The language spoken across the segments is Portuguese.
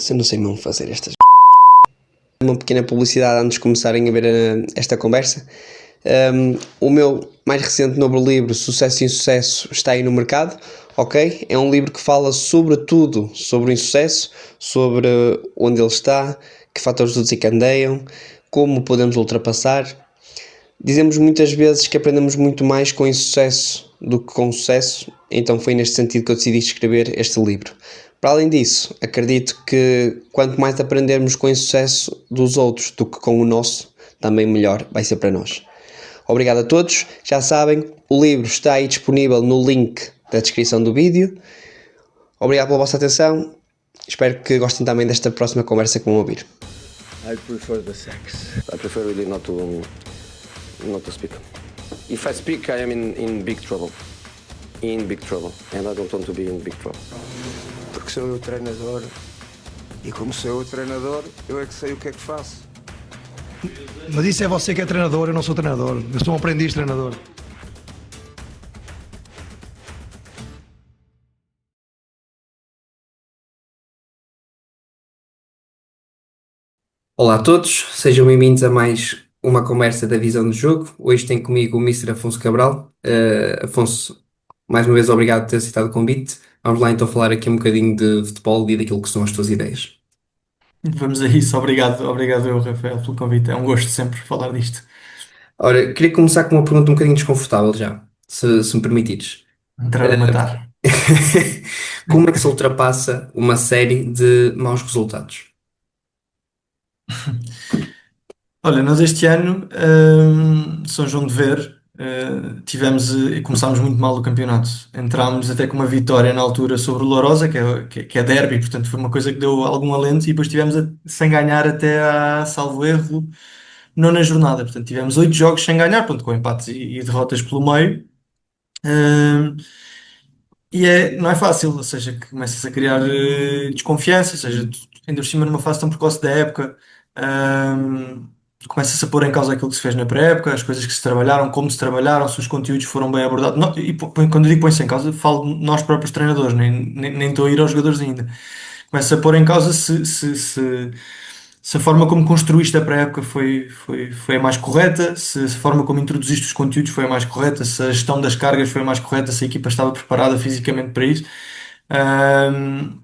Eu não sei mesmo fazer estas. Uma pequena publicidade antes de começarem a ver esta conversa. O meu mais recente novo livro, Sucesso e Insucesso, está aí no mercado, ok? É um livro que fala sobre tudo sobre o insucesso, sobre onde ele está, que fatores o desencadeiam, como podemos ultrapassar. Dizemos muitas vezes que aprendemos muito mais com insucesso do que com sucesso, então foi neste sentido que eu decidi escrever este livro. Para além disso, acredito que quanto mais aprendermos com o insucesso dos outros do que com o nosso, também melhor vai ser para nós. Obrigado a todos, já sabem, o livro está aí disponível no link da descrição do vídeo. Obrigado pela vossa atenção, espero que gostem também desta próxima conversa que vão ouvir. I prefer the sex. I prefer really not to speak. If I speak, I am in big trouble. In big trouble. And I don't want to be in big trouble. Porque sou eu o treinador. E como sou eu o treinador, eu é que sei o que é que faço. Mas isso é você que é treinador, eu não sou treinador. Eu sou um aprendiz treinador. Olá a todos, sejam bem-vindos a mais uma conversa da Visão do Jogo. Hoje tem comigo o Mr. Afonso Cabral. Afonso, mais uma vez obrigado por ter aceitado o convite. Vamos lá então falar aqui um bocadinho de futebol e daquilo que são as tuas ideias. Vamos a isso, obrigado eu, Rafael, pelo convite. É um gosto sempre falar disto. Ora, queria começar com uma pergunta um bocadinho desconfortável já, se me permitires. Entrar a matar. Como é que se ultrapassa uma série de maus resultados? Olha, nós este ano, São João de Ver, começámos muito mal o campeonato. Entrámos até com uma vitória na altura sobre o Lourosa, que é derby, portanto foi uma coisa que deu algum alento, e depois tivemos sem ganhar até à, salvo erro, nona jornada. Portanto tivemos 8 jogos sem ganhar, pronto, com empates e derrotas pelo meio. Hum, não é fácil, ou seja, que começas a criar desconfiança, ou seja, ainda por cima numa fase tão precoce da época, tu começas a pôr em causa aquilo que se fez na pré-época, as coisas que se trabalharam, como se trabalharam, se os conteúdos foram bem abordados. Quando eu digo põe-se em causa, falo de nós próprios treinadores, nem estou a ir aos jogadores ainda. Começa a pôr em causa se a forma como construíste a pré-época foi a mais correta, se a forma como introduziste os conteúdos foi a mais correta, se a gestão das cargas foi a mais correta, se a equipa estava preparada fisicamente para isso. Ahm,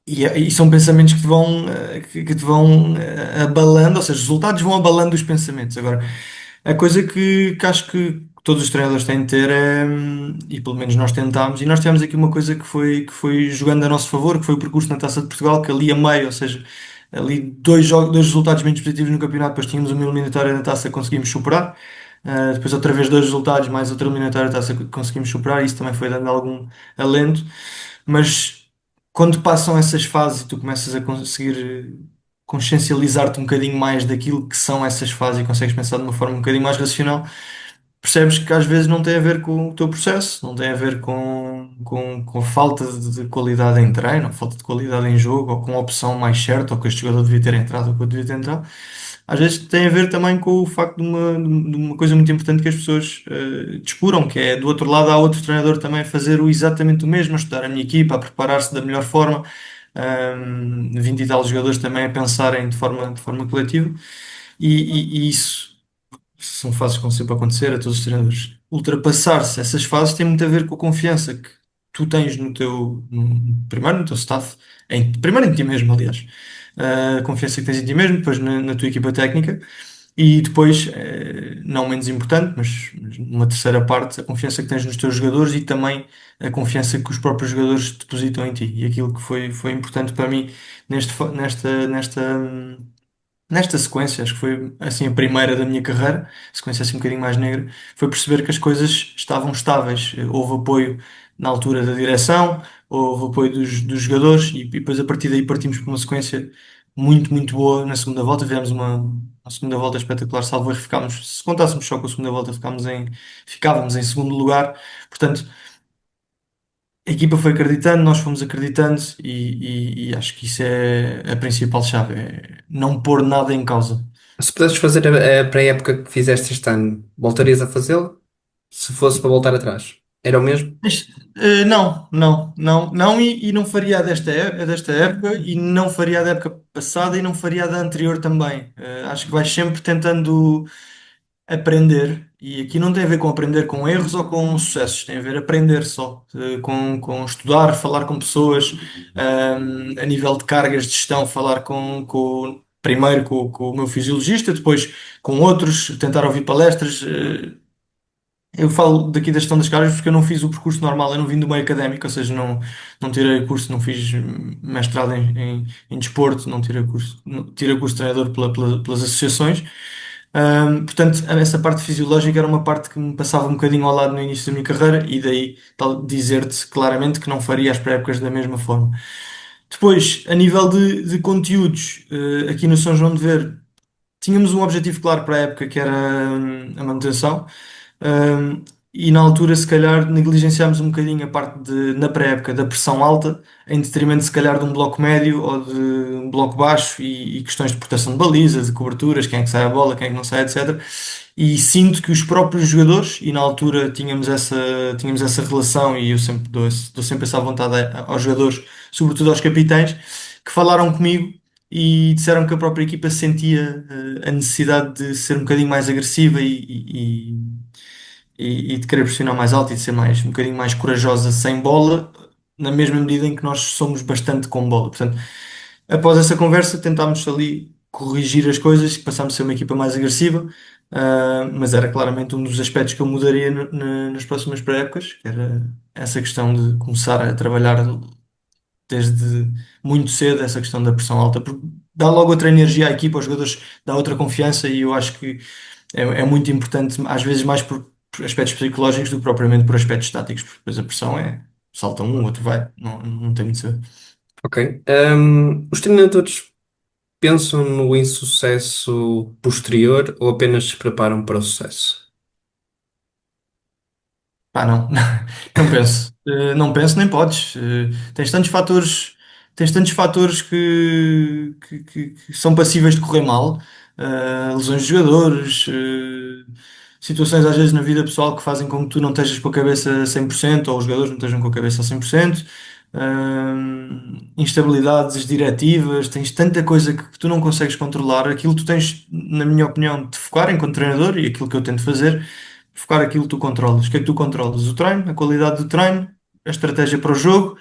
e são pensamentos que te vão abalando, ou seja, os resultados vão abalando os pensamentos. Agora, a coisa que acho que todos os treinadores têm de ter e pelo menos nós tentámos, e nós tivemos aqui uma coisa que foi jogando a nosso favor, que foi o percurso na Taça de Portugal, que ali a meio, ou seja, ali dois jogos, dois resultados menos positivos no campeonato, depois tínhamos uma eliminatória na Taça que conseguimos superar. Depois outra vez dois resultados, mais outra eliminatória da Taça que conseguimos superar, e isso também foi dando algum alento. Mas quando passam essas fases e tu começas a conseguir consciencializar-te um bocadinho mais daquilo que são essas fases e consegues pensar de uma forma um bocadinho mais racional, percebes que às vezes não tem a ver com o teu processo, não tem a ver com falta de qualidade em treino, ou falta de qualidade em jogo, ou com a opção mais certa, ou que este jogador devia ter entrado, ou que eu devia ter entrado. Às vezes tem a ver também com o facto de uma coisa muito importante que as pessoas descuram, que é do outro lado há outro treinador também a fazer exatamente o mesmo, a estudar a minha equipa, a preparar-se da melhor forma, 20 e tal jogadores também a pensarem de forma coletiva, e isso são fases que vão sempre acontecer a todos os treinadores. Ultrapassar-se essas fases tem muito a ver com a confiança que tu tens primeiro no teu staff, primeiro em ti mesmo, aliás. A confiança que tens em ti mesmo, depois na tua equipa técnica, e depois, não menos importante, mas numa terceira parte, a confiança que tens nos teus jogadores e também a confiança que os próprios jogadores depositam em ti. E aquilo que foi importante para mim nesta sequência, acho que foi assim a primeira da minha carreira, sequência assim um bocadinho mais negra, foi perceber que as coisas estavam estáveis. Houve apoio na altura da direção, houve apoio dos jogadores, e depois a partir daí partimos para uma sequência muito, muito boa na segunda volta. Tivemos uma segunda volta espetacular, salvo erro, se contássemos só com a segunda volta, ficávamos em segundo lugar. Portanto, a equipa foi acreditando, nós fomos acreditando, e acho que isso é a principal chave, é não pôr nada em causa. Se pudesses fazer a pré-época que fizeste este ano, voltarias a fazê-lo? Se fosse para voltar atrás? Era o mesmo? Não, não, não, não, e não faria a desta época, e não faria a da época passada, e não faria a da anterior também. Acho que vais sempre tentando aprender, e aqui não tem a ver com aprender com erros ou com sucessos, tem a ver aprender só, com estudar, falar com pessoas, a nível de cargas de gestão, falar primeiro com o meu fisiologista, depois com outros, tentar ouvir palestras. Eu falo daqui da gestão das cargas porque eu não fiz o percurso normal, eu não vim do meio académico, ou seja, não tirei curso, não fiz mestrado em desporto, não tirei curso, tirei curso de treinador pelas associações. Portanto, essa parte fisiológica era uma parte que me passava um bocadinho ao lado no início da minha carreira, e daí dizer-te claramente que não faria as pré-épocas da mesma forma. Depois, a nível de conteúdos, aqui no São João de Ver, tínhamos um objetivo claro para a época que era a manutenção. Um, e na altura, se calhar, negligenciámos um bocadinho a parte na pré-época da pressão alta, em detrimento, se calhar, de um bloco médio ou de um bloco baixo, e questões de proteção de baliza, de coberturas, quem é que sai a bola, quem é que não sai, etc. E sinto que os próprios jogadores, e na altura tínhamos essa relação, e eu sempre dou sempre essa vontade aos jogadores, sobretudo aos capitães, que falaram comigo e disseram que a própria equipa sentia a necessidade de ser um bocadinho mais agressiva e de querer pressionar mais alto e de ser um bocadinho mais corajosa sem bola, na mesma medida em que nós somos bastante com bola. Portanto, após essa conversa, tentámos ali corrigir as coisas, passámos a ser uma equipa mais agressiva, mas era claramente um dos aspectos que eu mudaria nas próximas pré-épocas, que era essa questão de começar a trabalhar desde muito cedo, essa questão da pressão alta, porque dá logo outra energia à equipa, aos jogadores dá outra confiança, e eu acho que é muito importante, às vezes mais por aspectos psicológicos do que propriamente por aspectos estáticos, porque depois a pressão salta um, o outro vai, não tem muito a ver. Ok. Os treinadores pensam no insucesso posterior ou apenas se preparam para o sucesso? Pá, não, não penso. Não penso, nem podes. Tens tantos fatores que são passíveis de correr mal. Lesões de jogadores, situações às vezes na vida pessoal que fazem com que tu não estejas com a cabeça a 100% ou os jogadores não estejam com a cabeça a 100%. Instabilidades diretivas, tens tanta coisa que tu não consegues controlar. Aquilo tu tens, na minha opinião, de focar enquanto treinador, e aquilo que eu tento fazer focar aquilo que tu controlas. O que é que tu controlas? O treino, a qualidade do treino, a estratégia para o jogo,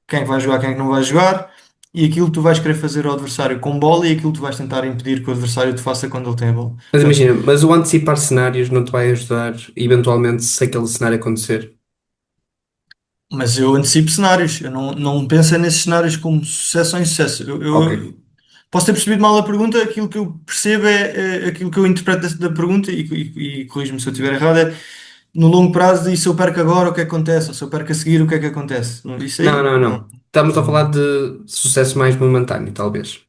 quem é que vai jogar, quem é que não vai jogar, e aquilo que tu vais querer fazer ao adversário com bola, e aquilo que tu vais tentar impedir que o adversário te faça quando ele tem a bola. Mas Portanto, imagina, mas o antecipar cenários não te vai ajudar, eventualmente, se aquele cenário acontecer? mas eu antecipo cenários, eu não penso nesses cenários como sucesso ou insucesso. Ok. Eu posso ter percebido mal a pergunta, aquilo que eu percebo é aquilo que eu interpreto da pergunta, e corrijo-me se eu estiver errado, é no longo prazo, e se eu perco agora, o que é que acontece? Ou se eu perco a seguir, o que é que acontece? Isso Não, aí, não, não. não. Estamos a falar não. de sucesso mais momentâneo, talvez.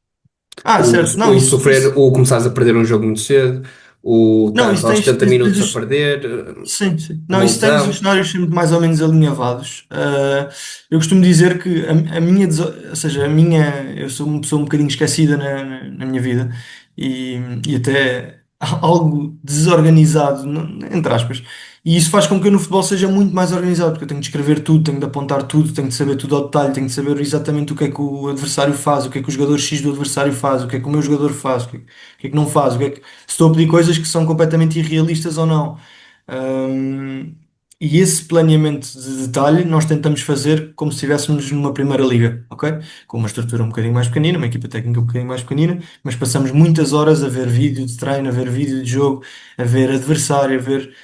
Ah, certo. O Não, ir isso, sofrer, isso. ou começares a perder um jogo muito cedo, ou Não, estás isso aos tens, 70 tens, minutos a tens perder, sim, sim. Não, uma isso tens os lesão. cenários sempre mais ou menos alinhavados. Eu costumo dizer que a minha, ou seja, eu sou uma pessoa um bocadinho esquecida na minha vida, e até algo desorganizado, entre aspas. E isso faz com que eu no futebol seja muito mais organizado, porque eu tenho de escrever tudo, tenho de apontar tudo, tenho de saber tudo ao detalhe, tenho de saber exatamente o que é que o adversário faz, o que é que o jogador X do adversário faz, o que é que o meu jogador faz, o que é que não faz, se estou a pedir coisas que são completamente irrealistas ou não. Hum, e esse planeamento de detalhe nós tentamos fazer como se estivéssemos numa primeira liga, ok? Com uma estrutura um bocadinho mais pequenina, uma equipa técnica um bocadinho mais pequenina, mas passamos muitas horas a ver vídeo de treino, a ver vídeo de jogo, a ver adversário, a ver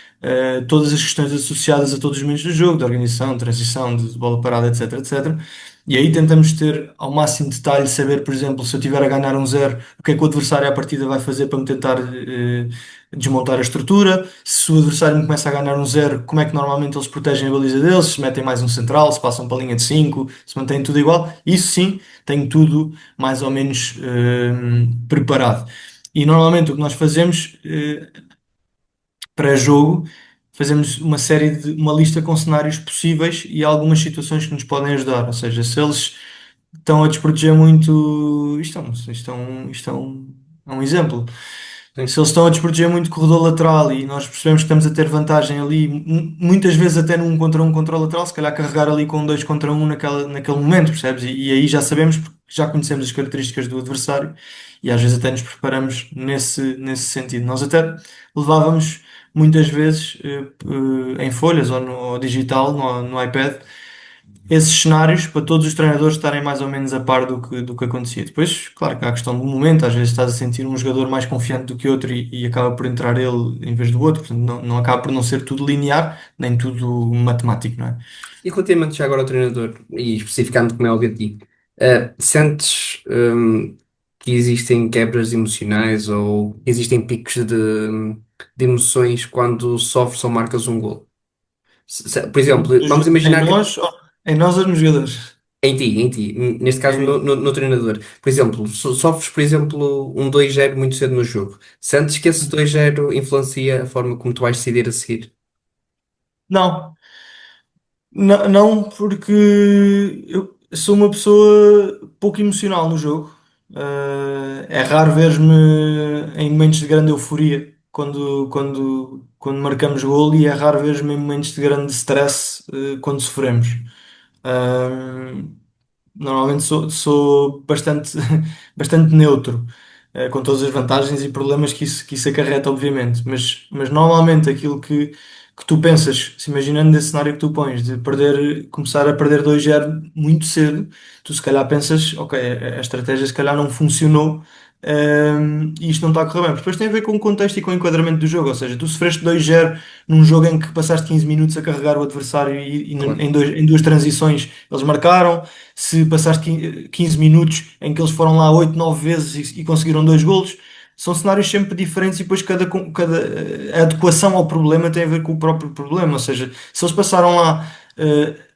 todas as questões associadas a todos os momentos do jogo, de organização, de transição, de bola parada, etc, etc. E aí tentamos ter ao máximo detalhe, saber, por exemplo, se eu tiver a ganhar um zero, o que é que o adversário à partida vai fazer para me tentar desmontar a estrutura. Se o adversário me começa a ganhar um zero, como é que normalmente eles protegem a baliza deles, se metem mais um central, se passam para a linha de 5, se mantém tudo igual. Isso sim, tenho tudo mais ou menos preparado. E normalmente o que nós fazemos pré-jogo, fazemos uma lista com cenários possíveis e algumas situações que nos podem ajudar. Ou seja, se eles estão a desproteger muito, isto é um exemplo. Se eles estão a desproteger muito o corredor lateral e nós percebemos que estamos a ter vantagem ali, muitas vezes até num contra um contra o lateral, se calhar carregar ali com dois contra um naquele momento, percebes? E aí já sabemos, porque já conhecemos as características do adversário e às vezes até nos preparamos nesse sentido. Nós até levávamos muitas vezes em folhas ou no digital, no iPad esses cenários para todos os treinadores estarem mais ou menos a par do que acontecia. Depois, claro que há a questão do momento, às vezes estás a sentir um jogador mais confiante do que outro e acaba por entrar ele em vez do outro, portanto, não acaba por não ser tudo linear, nem tudo matemático, não é? E relativamente já agora ao treinador, e especificando como é óbvio a ti, sentes que existem quebras emocionais ou existem picos de emoções quando sofres ou marcas um gol? Por exemplo, vamos Em imaginar que nós, em nós os jogadores. em ti, neste caso Em no treinador. Por exemplo, sofres, por exemplo, um 2-0 muito cedo no jogo. Sentes que esse 2-0 influencia a forma como tu vais decidir a seguir? Não, não, porque eu sou uma pessoa pouco emocional no jogo. É raro ver-me em momentos de grande euforia quando marcamos golo e é raro ver-me em momentos de grande stress, quando sofremos. Ah, Normalmente sou bastante, bastante neutro, com todas as vantagens e problemas que isso acarreta, obviamente. Mas normalmente aquilo que tu pensas, se imaginando nesse cenário que tu pões, de começar a perder 2-0 muito cedo, tu se calhar pensas, ok, a estratégia se calhar não funcionou. E isto não está a correr bem. Mas depois tem a ver com o contexto e com o enquadramento do jogo. Ou seja, tu sofreste 2-0 num jogo em que passaste 15 minutos a carregar o adversário e Claro. em duas transições eles marcaram, se passaste 15 minutos em que eles foram lá 8 9 vezes e conseguiram dois golos, são cenários sempre diferentes e depois a adequação ao problema tem a ver com o próprio problema. Ou seja, se eles passaram lá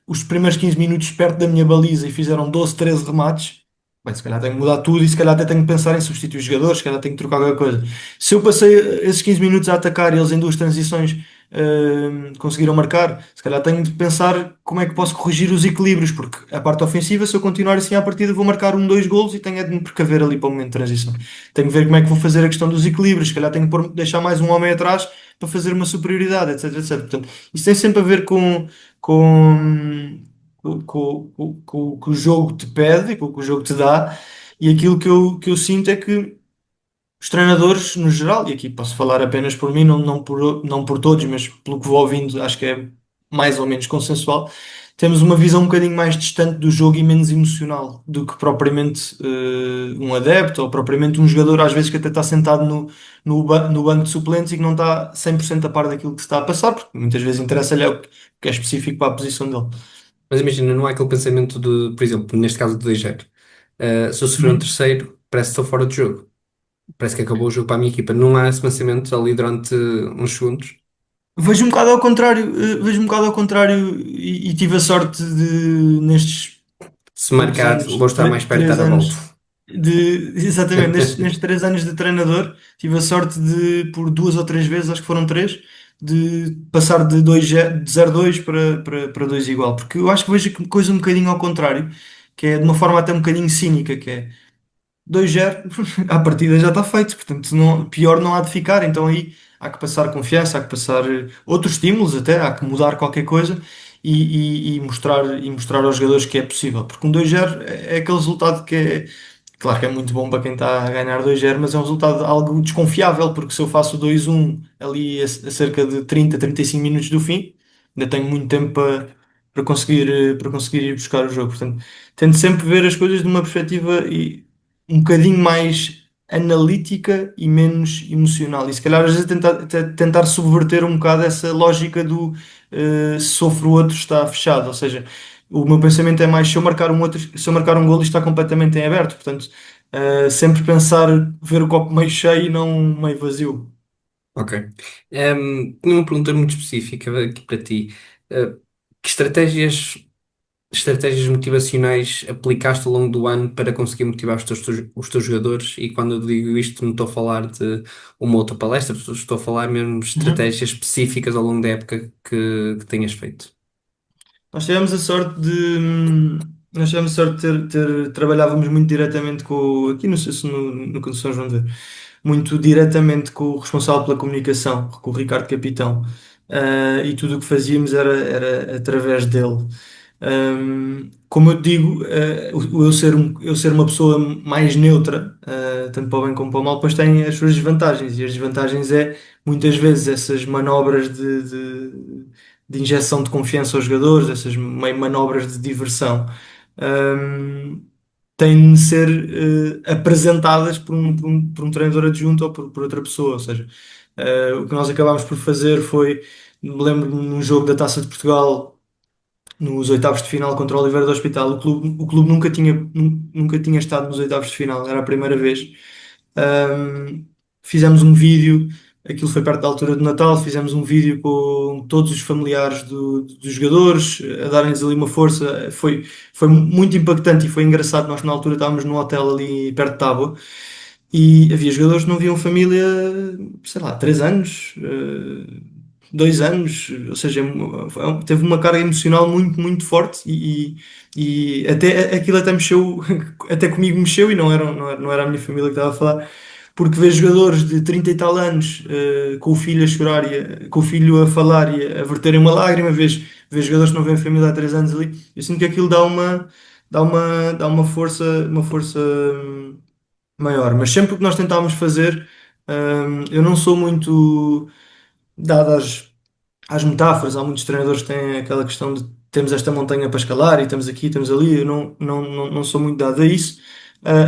os primeiros 15 minutos perto da minha baliza e fizeram 12 13 remates, bem, se calhar tenho que mudar tudo e se calhar até tenho que pensar em substituir os jogadores, se calhar tenho que trocar qualquer coisa. Se eu passei esses 15 minutos a atacar e eles em duas transições conseguiram marcar, se calhar tenho de pensar como é que posso corrigir os equilíbrios, porque a parte ofensiva, se eu continuar assim à partida, vou marcar um, dois golos e tenho é de me precaver ali para o momento de transição. Tenho de ver como é que vou fazer a questão dos equilíbrios, se calhar tenho de deixar mais um homem atrás para fazer uma superioridade, etc, etc. Portanto, isso tem sempre a ver com, com o que o jogo te pede, com o que o jogo te dá, e aquilo que eu sinto é que os treinadores, no geral, e aqui posso falar apenas por mim, não por todos, mas pelo que vou ouvindo, acho que é mais ou menos consensual, temos uma visão um bocadinho mais distante do jogo e menos emocional do que propriamente um adepto ou propriamente um jogador, às vezes que até está sentado no banco de suplentes e que não está 100% a par daquilo que se está a passar, porque muitas vezes interessa-lhe o que é específico para a posição dele. Mas imagina, não há aquele pensamento de, por exemplo, neste caso de 2-0. Se eu sofrer um Uhum. terceiro, parece que estou fora de jogo. Parece que acabou o jogo para a minha equipa. Não há esse pensamento ali durante uns segundos. Vejo um bocado ao contrário, vejo um bocado ao contrário e tive a sorte de, nestes Se poucos marcar, anos, vou estar mais perto de três dar a volta. anos exatamente, nestes 3 anos de treinador, tive a sorte de, por duas ou três vezes, acho que foram três, de passar de 0-2 para 2 igual, porque eu acho que vejo a coisa um bocadinho ao contrário, que é de uma forma até um bocadinho cínica, que é 2-0, à partida já está feito, portanto pior não há de ficar, então aí há que passar confiança, há que passar outros estímulos até, há que mudar qualquer coisa e mostrar aos jogadores que é possível, porque um 2-0 é aquele resultado que é, claro que é muito bom para quem está a ganhar 2-0, mas é um resultado algo desconfiável, porque se eu faço 2-1 ali a cerca de 30, 35 minutos do fim, ainda tenho muito tempo para conseguir ir buscar o jogo, portanto tento sempre ver as coisas de uma perspectiva um bocadinho mais analítica e menos emocional. E se calhar às vezes tentar subverter um bocado essa lógica do se sofre o outro está fechado. Ou seja, o meu pensamento é mais se eu marcar um golo isto está completamente em aberto. Portanto, sempre pensar, ver o copo meio cheio e não meio vazio. Ok. Tinha uma pergunta muito específica aqui para ti. Uh, que estratégias motivacionais aplicaste ao longo do ano para conseguir motivar os teus jogadores? E quando eu digo isto, não estou a falar de uma outra palestra, estou a falar mesmo de Uhum. estratégias específicas ao longo da época que tenhas feito. Nós tivemos a sorte de. Nós tivemos a sorte de trabalhávamos muito diretamente aqui no São João de Deus, muito diretamente com o responsável pela comunicação, com o Ricardo Capitão. E tudo o que fazíamos era através dele. Como eu digo, eu ser uma pessoa mais neutra, tanto para o bem como para o mal, depois tem as suas desvantagens. E as desvantagens é, muitas vezes, essas manobras de injeção de confiança aos jogadores, essas meio manobras de diversão, hum, têm de ser apresentadas por um treinador adjunto ou por outra pessoa. Ou seja, o que nós acabámos por fazer foi, me lembro num jogo da Taça de Portugal, nos oitavos de final contra o Oliveira do Hospital. O clube nunca tinha estado nos oitavos de final, era a primeira vez. Ahm, Fizemos um vídeo, aquilo foi perto da altura do Natal, fizemos um vídeo com todos os familiares dos jogadores, a darem-lhes ali uma força. Foi muito impactante e foi engraçado. Nós, na altura, estávamos num hotel ali perto de Tábua. E havia jogadores que não viam família, sei lá, 3 anos, 2 anos, ou seja, teve uma carga emocional muito, muito forte e até aquilo até mexeu, até comigo mexeu e não era a minha família que estava a falar, porque ver jogadores de 30 e tal anos, com o filho a chorar, com o filho a falar e a verterem uma lágrima, ver jogadores que não vêem família há 3 anos ali, eu sinto que aquilo dá uma força maior. Mas sempre o que nós tentávamos fazer, eu não sou muito dado às metáforas. Há muitos treinadores que têm aquela questão de temos esta montanha para escalar e estamos aqui, estamos ali. Eu não sou muito dado a isso.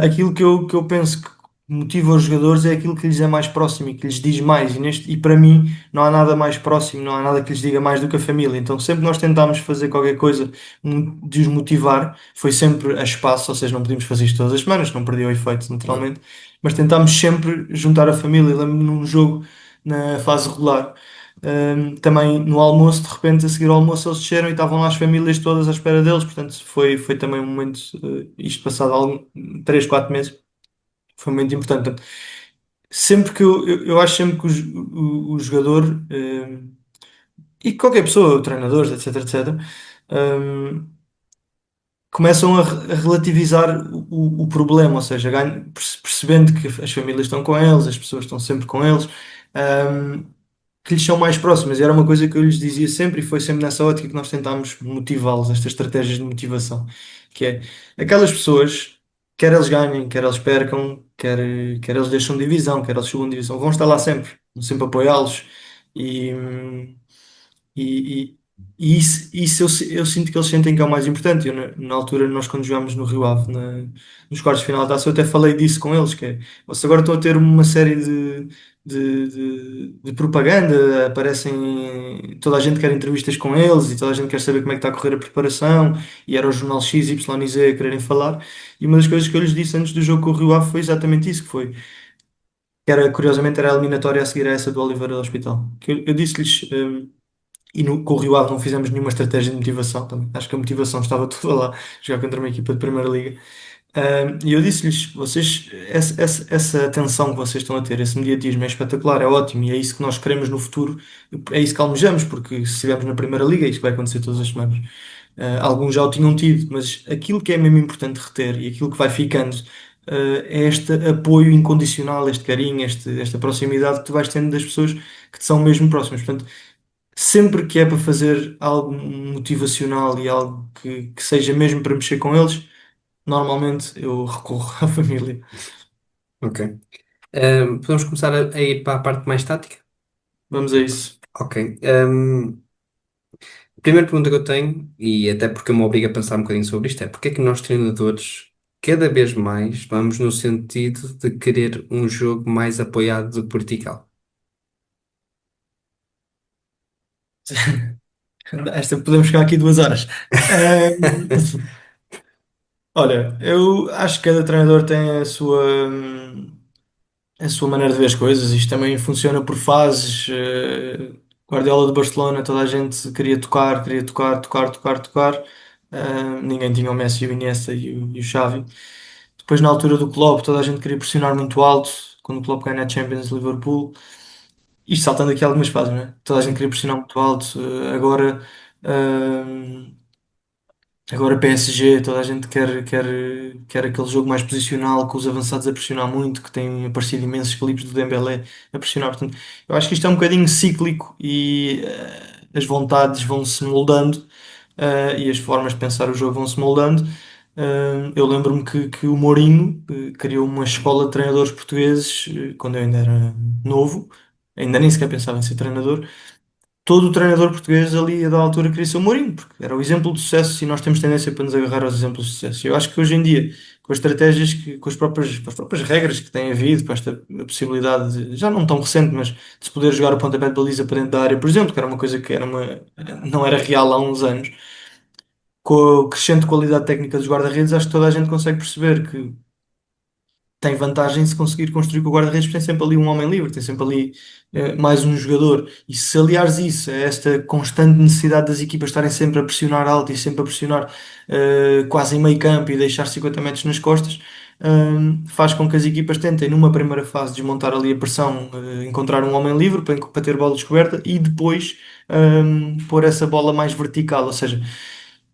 Aquilo que eu penso que motiva os jogadores é aquilo que lhes é mais próximo e que lhes diz mais. E para mim não há nada mais próximo, não há nada que lhes diga mais do que a família. Então sempre que nós tentámos fazer qualquer coisa de os motivar, foi sempre a espaço, ou seja, não podíamos fazer isto todas as semanas, não perdia o efeito naturalmente, mas tentámos sempre juntar a família. Lembro-me num jogo na fase regular. Também no almoço, de repente, a seguir ao almoço, eles desceram e estavam lá as famílias todas à espera deles. Portanto, foi também um momento, isto passado 3, 4 meses, foi muito importante. Portanto, sempre que eu acho sempre que o jogador, e qualquer pessoa, treinadores, etc, etc, hum, começam a relativizar o problema, ou seja, percebendo que as famílias estão com eles, as pessoas estão sempre com eles. hum, que lhes são mais próximas. E era uma coisa que eu lhes dizia sempre, e foi sempre nessa ótica que nós tentámos motivá-los, estas estratégias de motivação, que é aquelas pessoas, quer eles ganhem, quer eles percam, quer eles deixam divisão, quer eles subam divisão, vão estar lá sempre, vão sempre apoiá-los. E, e, isso eu sinto que eles sentem que é o mais importante. Na altura, nós quando jogámos no Rio Ave, nos quartos de final da taça, eu até falei disso com eles, que é, vocês agora estão a ter uma série de propaganda, aparecem, toda a gente quer entrevistas com eles e toda a gente quer saber como é que está a correr a preparação, e era o jornal X, Y e Z a quererem falar. E uma das coisas que eu lhes disse antes do jogo com o Rio Ave foi exatamente isso, que era, curiosamente, era a eliminatória a seguir a essa do Oliveira do Hospital. Que eu disse-lhes, e com o Rio Ave não fizemos nenhuma estratégia de motivação também. Acho que a motivação estava toda lá, jogar contra uma equipa de Primeira Liga. E eu disse-lhes, vocês, essa atenção que vocês estão a ter, esse mediatismo é espetacular, é ótimo, e é isso que nós queremos no futuro, é isso que almejamos, porque se estivermos na Primeira Liga, é isso que vai acontecer todas as semanas. Alguns já o tinham tido, mas aquilo que é mesmo importante reter e aquilo que vai ficando, é este apoio incondicional, este carinho, esta proximidade que tu vais tendo das pessoas que te são mesmo próximas. Portanto, sempre que é para fazer algo motivacional e algo que seja mesmo para mexer com eles, normalmente eu recorro à família. Ok. Podemos começar a ir para a parte mais tática? Vamos a isso. Ok. A primeira pergunta que eu tenho, e até porque eu me obrigo a pensar um bocadinho sobre isto, é porque é que nós treinadores cada vez mais vamos no sentido de querer um jogo mais apoiado do que vertical? Esta podemos ficar aqui 2 horas. Ahm, Olha, eu acho que cada treinador tem a sua maneira de ver as coisas. Isto também funciona por fases. Guardiola de Barcelona, toda a gente queria tocar, tocar, tocar, tocar. Ninguém tinha o Messi, o Iniesta e o Xavi. Depois, na altura do Klopp, toda a gente queria pressionar muito alto. Quando o Klopp ganha a Champions, Liverpool. Isto saltando aqui algumas fases, né? Toda a gente queria pressionar muito alto. Agora, Agora PSG, toda a gente quer aquele jogo mais posicional, com os avançados a pressionar muito, que tem aparecido imensos clipes do Dembélé a pressionar. Portanto, eu acho que isto é um bocadinho cíclico e as vontades vão-se moldando, e as formas de pensar o jogo vão-se moldando. Eu lembro-me que o Mourinho criou uma escola de treinadores portugueses quando eu ainda era novo, ainda nem sequer pensava em ser treinador. Todo o treinador português ali da altura queria ser o Mourinho, porque era o exemplo de sucesso e nós temos tendência para nos agarrar aos exemplos de sucesso. Eu acho que hoje em dia, com as estratégias, com as próprias regras que têm havido, com esta possibilidade, já não tão recente, mas de se poder jogar o pontapé de baliza para dentro da área, por exemplo, que era uma coisa que não era real há uns anos, com a crescente qualidade técnica dos guarda-redes, acho que toda a gente consegue perceber que tem vantagem se conseguir construir com o guarda-redes, porque tem sempre ali um homem livre, tem sempre ali mais um jogador. E se aliares isso a esta constante necessidade das equipas estarem sempre a pressionar alto e sempre a pressionar quase em meio campo e deixar 50 metros nas costas, faz com que as equipas tentem, numa primeira fase, desmontar ali a pressão, encontrar um homem livre para ter bola descoberta e depois pôr essa bola mais vertical. Ou seja,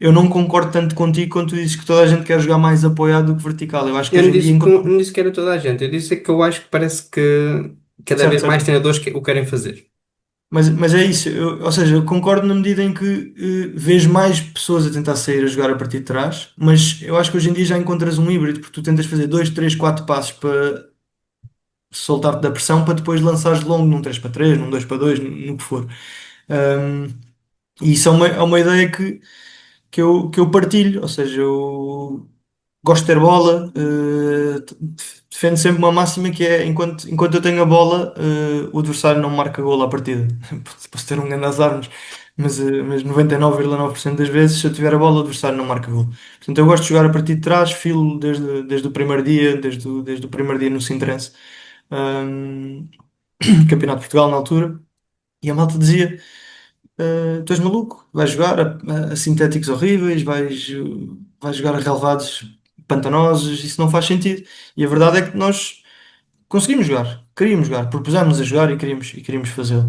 eu não concordo tanto contigo quando tu dizes que toda a gente quer jogar mais apoiado do que vertical. Eu acho que Eu hoje em dia não disse que era toda a gente, eu disse que eu acho que parece que cada certo, vez mais certo. treinadores o querem fazer. Mas é isso, ou seja, eu concordo na medida em que vês mais pessoas a tentar sair a jogar a partir de trás, mas eu acho que hoje em dia já encontras um híbrido, porque tu tentas fazer dois, três, quatro passos para soltar-te da pressão para depois lançares de longo num 3 para 3 num 2 para 2 no que for. Um, e isso é uma ideia que eu partilho, ou seja, eu gosto de ter bola, defendo sempre uma máxima que é enquanto eu tenho a bola, o adversário não me marca golo à partida. Posso ter um grande azar, mas 99,9% das vezes, se eu tiver a bola, o adversário não marca golo. Portanto, eu gosto de jogar a partir de trás, filo desde o primeiro dia, desde o primeiro dia no Sintrense, um, Campeonato de Portugal na altura, e a malta dizia. Tu és maluco, vais jogar a sintéticos horríveis, vais jogar a relevados pantanosos, isso não faz sentido. E a verdade é que nós conseguimos jogar, queríamos jogar, propusemos a jogar e queríamos fazê-lo.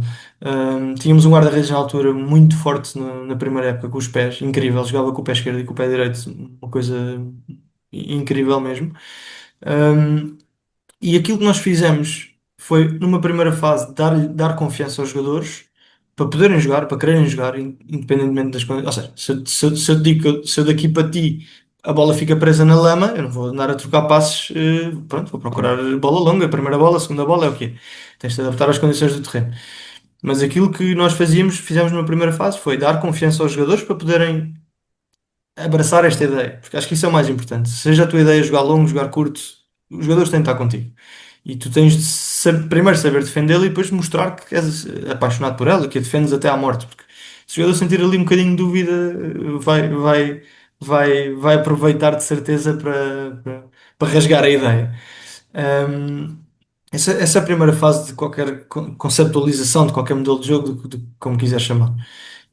Tínhamos um guarda-redes na altura muito forte na primeira época com os pés, incrível, jogava com o pé esquerdo e com o pé direito, uma coisa incrível mesmo. Um, e aquilo que nós fizemos foi, numa primeira fase, dar confiança aos jogadores para poderem jogar, para quererem jogar, independentemente das condições. Ou seja, se eu te digo se eu daqui para ti a bola fica presa na lama, eu não vou andar a trocar passes, pronto, vou procurar bola longa, primeira bola, segunda bola, é o quê? Tens de adaptar às condições do terreno. Mas aquilo que nós fizemos numa primeira fase foi dar confiança aos jogadores para poderem abraçar esta ideia, porque acho que isso é o mais importante. Seja a tua ideia jogar longo, jogar curto, os jogadores têm de estar contigo. E tu tens de primeiro saber defendê-la e depois mostrar que és apaixonado por ela, que a defendes até à morte. Porque se o jogador sentir ali um bocadinho de dúvida, vai aproveitar de certeza para rasgar a ideia. Um, essa é a primeira fase de qualquer conceptualização, de qualquer modelo de jogo, como quiser chamar.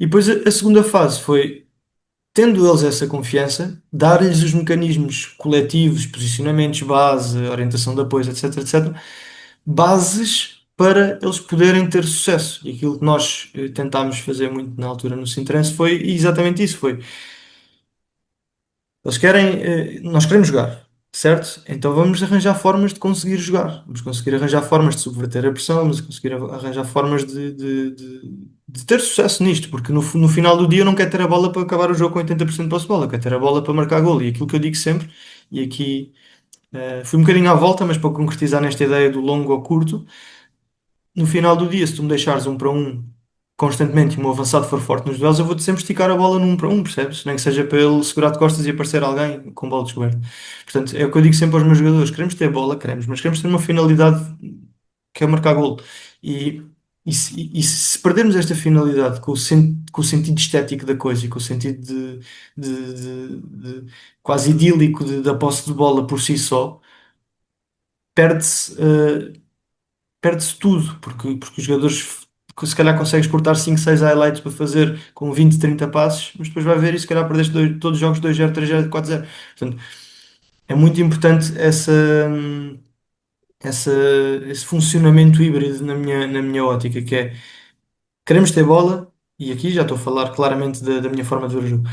E depois a segunda fase foi tendo eles essa confiança, dar-lhes os mecanismos coletivos, posicionamentos base, orientação de apoio, etc, etc, bases para eles poderem ter sucesso. E aquilo que nós tentámos fazer muito na altura no Sintrense foi exatamente isso, foi eles querem, nós queremos jogar, certo? Então vamos arranjar formas de conseguir jogar. Vamos conseguir arranjar formas de subverter a pressão, vamos conseguir arranjar formas de ter sucesso nisto, porque no final do dia eu não quero ter a bola para acabar o jogo com 80% de posse de bola, eu quero ter a bola para marcar golo. E aquilo que eu digo sempre, e aqui fui um bocadinho à volta, mas para concretizar nesta ideia do longo ou curto, no final do dia, se tu me deixares um para um constantemente e o meu avançado for forte nos duelos, eu vou-te sempre esticar a bola num para um, percebes? Nem que seja para ele segurar de costas e aparecer alguém com bola descoberta. Portanto, é o que eu digo sempre aos meus jogadores: queremos ter bola, queremos, mas queremos ter uma finalidade que é marcar golo. E, e se perdermos esta finalidade com o sentido estético da coisa e com o sentido quase idílico da posse de bola por si só, perde-se. Perde-se tudo, porque os jogadores se calhar consegues cortar 5 6 highlights para fazer com 20 30 passes, mas depois vai ver e se calhar perdeste todos os jogos 2-0, 3-0, 4-0. Portanto, é muito importante essa, esse funcionamento híbrido na minha ótica, que é queremos ter bola, e aqui já estou a falar claramente da minha forma de ver o jogo.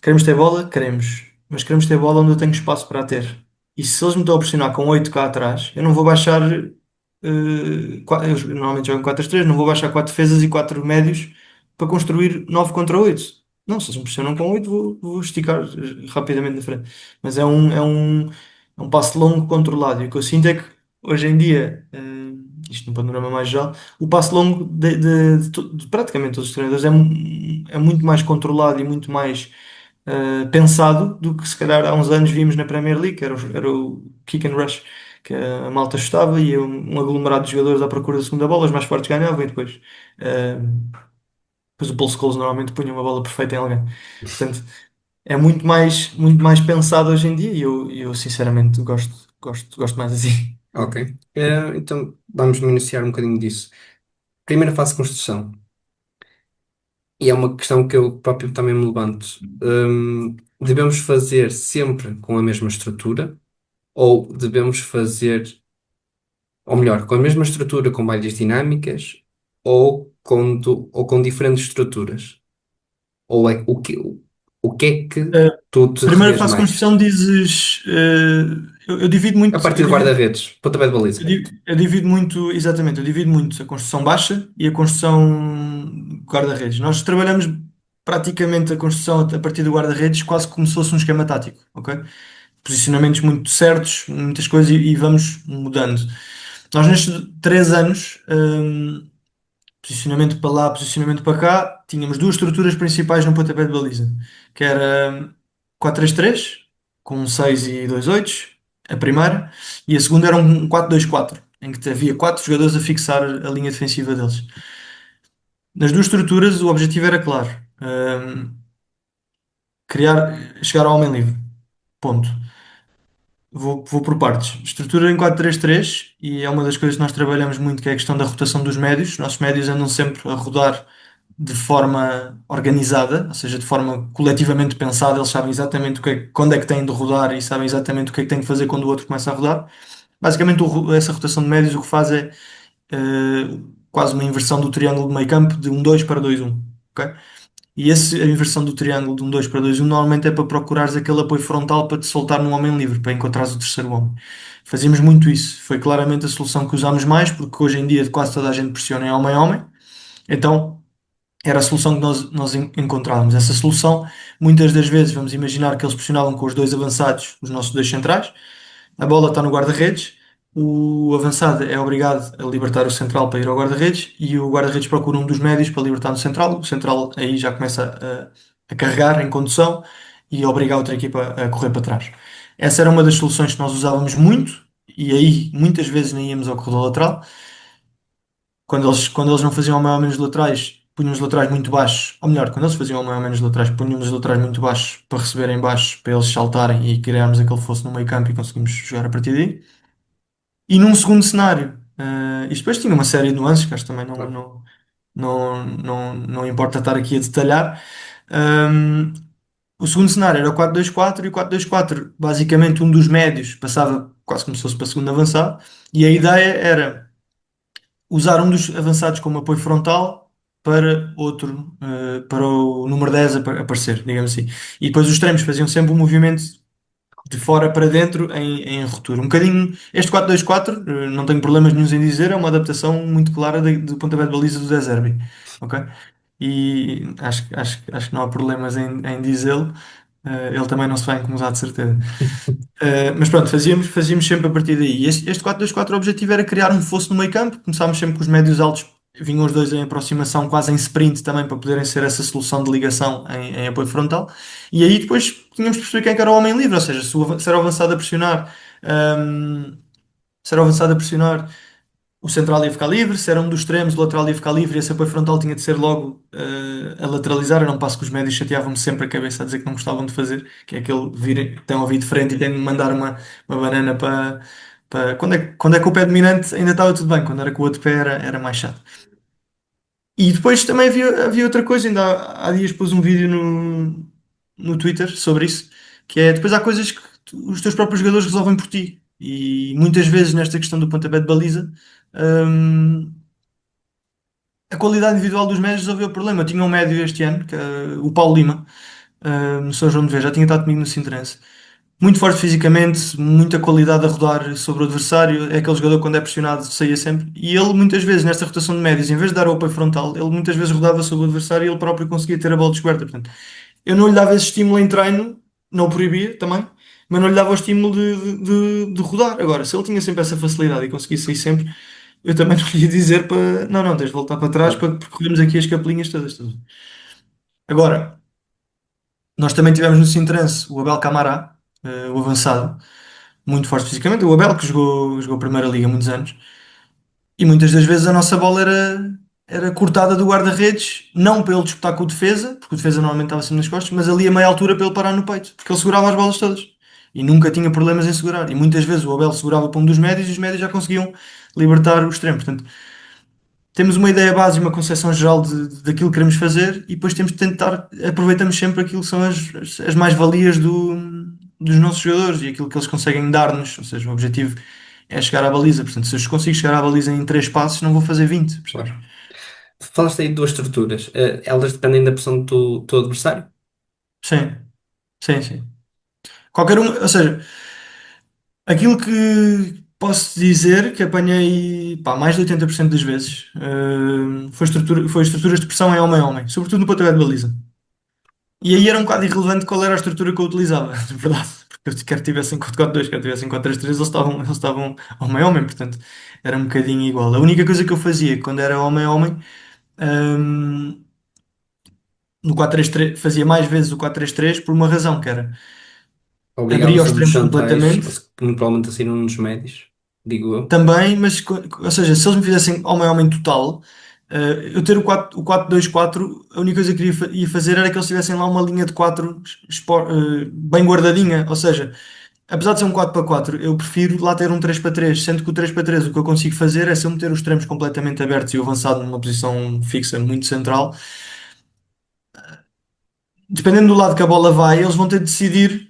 Queremos ter bola? Queremos. Mas queremos ter bola onde eu tenho espaço para a ter. E se eles me estão a pressionar com 8 cá atrás, eu não vou baixar. Eu normalmente jogo em 4-3, não vou baixar 4 defesas e 4 médios para construir 9 contra 8. Não, se eles me pressionam com 8, vou esticar rapidamente na frente. Mas é um passo longo controlado. E o que eu sinto é que hoje em dia, isto num panorama mais geral, o passo longo de praticamente todos os treinadores é muito mais controlado e muito mais pensado do que se calhar há uns anos vimos na Premier League, que era o kick and rush, que a malta chutava e um aglomerado de jogadores à procura da segunda bola, os mais fortes ganhavam e depois o Paul Scholes normalmente punha uma bola perfeita em alguém. Portanto, é muito mais pensado hoje em dia e eu sinceramente gosto mais assim. Ok. Então vamos iniciar um bocadinho disso. Primeira fase de construção. E é uma questão que eu próprio também me levanto. Devemos fazer sempre com a mesma estrutura ou devemos fazer, ou melhor, com a mesma estrutura com várias dinâmicas ou com diferentes estruturas? Ou é o que é que Uh, tu te Primeira revês fase de mais? construção dizes, eu divido A muito, partir do guarda-redes, pontapé de baliza. eu divido muito, exatamente, eu divido muito a construção baixa e a construção guarda-redes. Nós trabalhamos praticamente a construção a partir do guarda-redes quase como se fosse um esquema tático, ok? Posicionamentos muito certos, muitas coisas e vamos mudando. Nós nestes 3 anos, posicionamento para lá, posicionamento para cá, tínhamos duas estruturas principais no pontapé de baliza, que era 4-3-3, com um 6 e dois 8, a primeira, e a segunda era um 4-2-4, em que havia quatro jogadores a fixar a linha defensiva deles. Nas duas estruturas, o objetivo era claro, chegar ao homem livre. Ponto. Vou por partes. Estrutura em 4-3-3 e é uma das coisas que nós trabalhamos muito, que é a questão da rotação dos médios. Os nossos médios andam sempre a rodar de forma organizada, ou seja, de forma coletivamente pensada. Eles sabem exatamente quando é que têm de rodar e sabem exatamente o que é que têm de fazer quando o outro começa a rodar. Basicamente, essa rotação de médios o que faz é quase uma inversão do triângulo de meio campo de 1-2 para 2-1. Ok? E a inversão do triângulo de 1-2 para 2-1 normalmente é para procurares aquele apoio frontal para te soltar num homem livre, para encontrares o terceiro homem. Fazíamos muito isso. Foi claramente a solução que usámos mais, porque hoje em dia quase toda a gente pressiona em homem a homem. Então era a solução que nós encontrávamos. Essa solução, muitas das vezes, vamos imaginar que eles pressionavam com os dois avançados, os nossos dois centrais, a bola está no guarda-redes, o avançado é obrigado a libertar o central para ir ao guarda-redes e o guarda-redes procura um dos médios para libertar no central. O central aí já começa a carregar em condução e obriga a outra equipa a correr para trás. Essa era uma das soluções que nós usávamos muito e aí muitas vezes nem íamos ao corredor lateral. Quando eles não faziam mais ou menos laterais, punham os laterais muito baixos, ou melhor, quando eles faziam mais ou menos laterais, punham os laterais muito baixos para receberem baixo, para eles saltarem e criarmos aquele fosso no meio campo e conseguimos jogar a partir daí. E num segundo cenário, isto depois tinha uma série de nuances que acho que também Claro. não importa estar aqui a detalhar. Ahm, o segundo cenário era o 4-2-4 e o 4-2-4, basicamente um dos médios passava quase como se fosse para segundo avançado e a ideia era usar um dos avançados como apoio frontal para outro, para o número 10 aparecer, digamos assim. E depois os extremos faziam sempre um movimento de fora para dentro em ruptura. Um bocadinho, este 4-2-4, não tenho problemas nenhuns em dizer, é uma adaptação muito clara do pontapé de baliza do De Zerbi, ok? E acho que não há problemas em dizê-lo. Ele também não se vai incomodar de certeza. Mas pronto, fazíamos sempre a partir daí. E este 4-2-4, o objetivo era criar um fosso no meio campo. Começámos sempre com os médios altos, vinham os dois em aproximação, quase em sprint também, para poderem ser essa solução de ligação em apoio frontal. E aí depois tínhamos de perceber quem é que era o homem livre, ou seja, se era o avançado a pressionar, hum, se era o avançado a pressionar, o central ia ficar livre, se era um dos extremos, o lateral ia ficar livre, e esse apoio frontal tinha de ser logo a lateralizar. Era um passo que os médios chateavam-me sempre a cabeça a dizer que não gostavam de fazer, que é aquele estão a vir de frente e têm de mandar uma banana para. Quando é que o pé dominante ainda estava tudo bem, quando era com o outro pé era mais chato. E depois também havia outra coisa, ainda há dias pus um vídeo no Twitter sobre isso, que é depois há coisas que os teus próprios jogadores resolvem por ti. E muitas vezes nesta questão do pontapé de baliza, hum, a qualidade individual dos médios resolveu o problema. Eu tinha um médio este ano, que é o Paulo Lima, no São João de Vez, já tinha estado comigo no Sintrense. Muito forte fisicamente, muita qualidade a rodar sobre o adversário. É aquele jogador que, quando é pressionado, saía sempre. E ele, muitas vezes, nesta rotação de médios, em vez de dar o apoio frontal, ele muitas vezes rodava sobre o adversário e ele próprio conseguia ter a bola descoberta. Portanto, eu não lhe dava esse estímulo em treino, não o proibia também, mas não lhe dava o estímulo de rodar. Agora, se ele tinha sempre essa facilidade e conseguia sair sempre, eu também não lhe ia dizer para. Não, não, tens de voltar para trás Claro. para percorrermos aqui as capelinhas todas. Agora, nós também tivemos no Sintrense o Abel Camará, o avançado, muito forte fisicamente. O Abel, que jogou a Primeira Liga há muitos anos. E muitas das vezes a nossa bola era cortada do guarda-redes, não para ele disputar com o defesa, porque o defesa normalmente estava assim nas costas, mas ali a meia altura para ele parar no peito, porque ele segurava as bolas todas. E nunca tinha problemas em segurar. E muitas vezes o Abel segurava para um dos médios e os médios já conseguiam libertar o extremo. Portanto, temos uma ideia base e uma concepção geral daquilo que queremos fazer e depois temos de tentar, aproveitamos sempre aquilo que são as mais-valias dos nossos jogadores e aquilo que eles conseguem dar-nos. Ou seja, o objetivo é chegar à baliza. Portanto, se eu consigo chegar à baliza em 3 passos, não vou fazer 20, percebes? Claro. Falaste aí de duas estruturas. Elas dependem da pressão do teu adversário? Sim, sim. Qualquer uma, ou seja, aquilo que posso dizer que apanhei, pá, mais de 80% das vezes, foi estruturas de pressão em homem a homem, sobretudo no pontapé de baliza. E aí era um bocado irrelevante qual era a estrutura que eu utilizava, de verdade. Porque eu quer tivessem 4-4-2, quer tivessem 4-3-3, eles estavam homem a homem, portanto era um bocadinho igual. A única coisa que eu fazia quando era homem a homem, hum, no 4-3-3, fazia mais vezes o 4-3-3 por uma razão, que era abria Obrigavas os todos os extremos centrais, completamente, muito provavelmente a sair um dos médios, digo eu. também, mas, ou seja, se eles me fizessem homem a homem total, eu ter o 4-2-4, a única coisa que ia fazer era que eles tivessem lá uma linha de 4 bem guardadinha, ou seja, apesar de ser um 4-4, eu prefiro lá ter um 3-3, sendo que o 3-3 o que eu consigo fazer é, se eu meter os extremos completamente abertos e o avançado numa posição fixa muito central, dependendo do lado que a bola vai, eles vão ter de decidir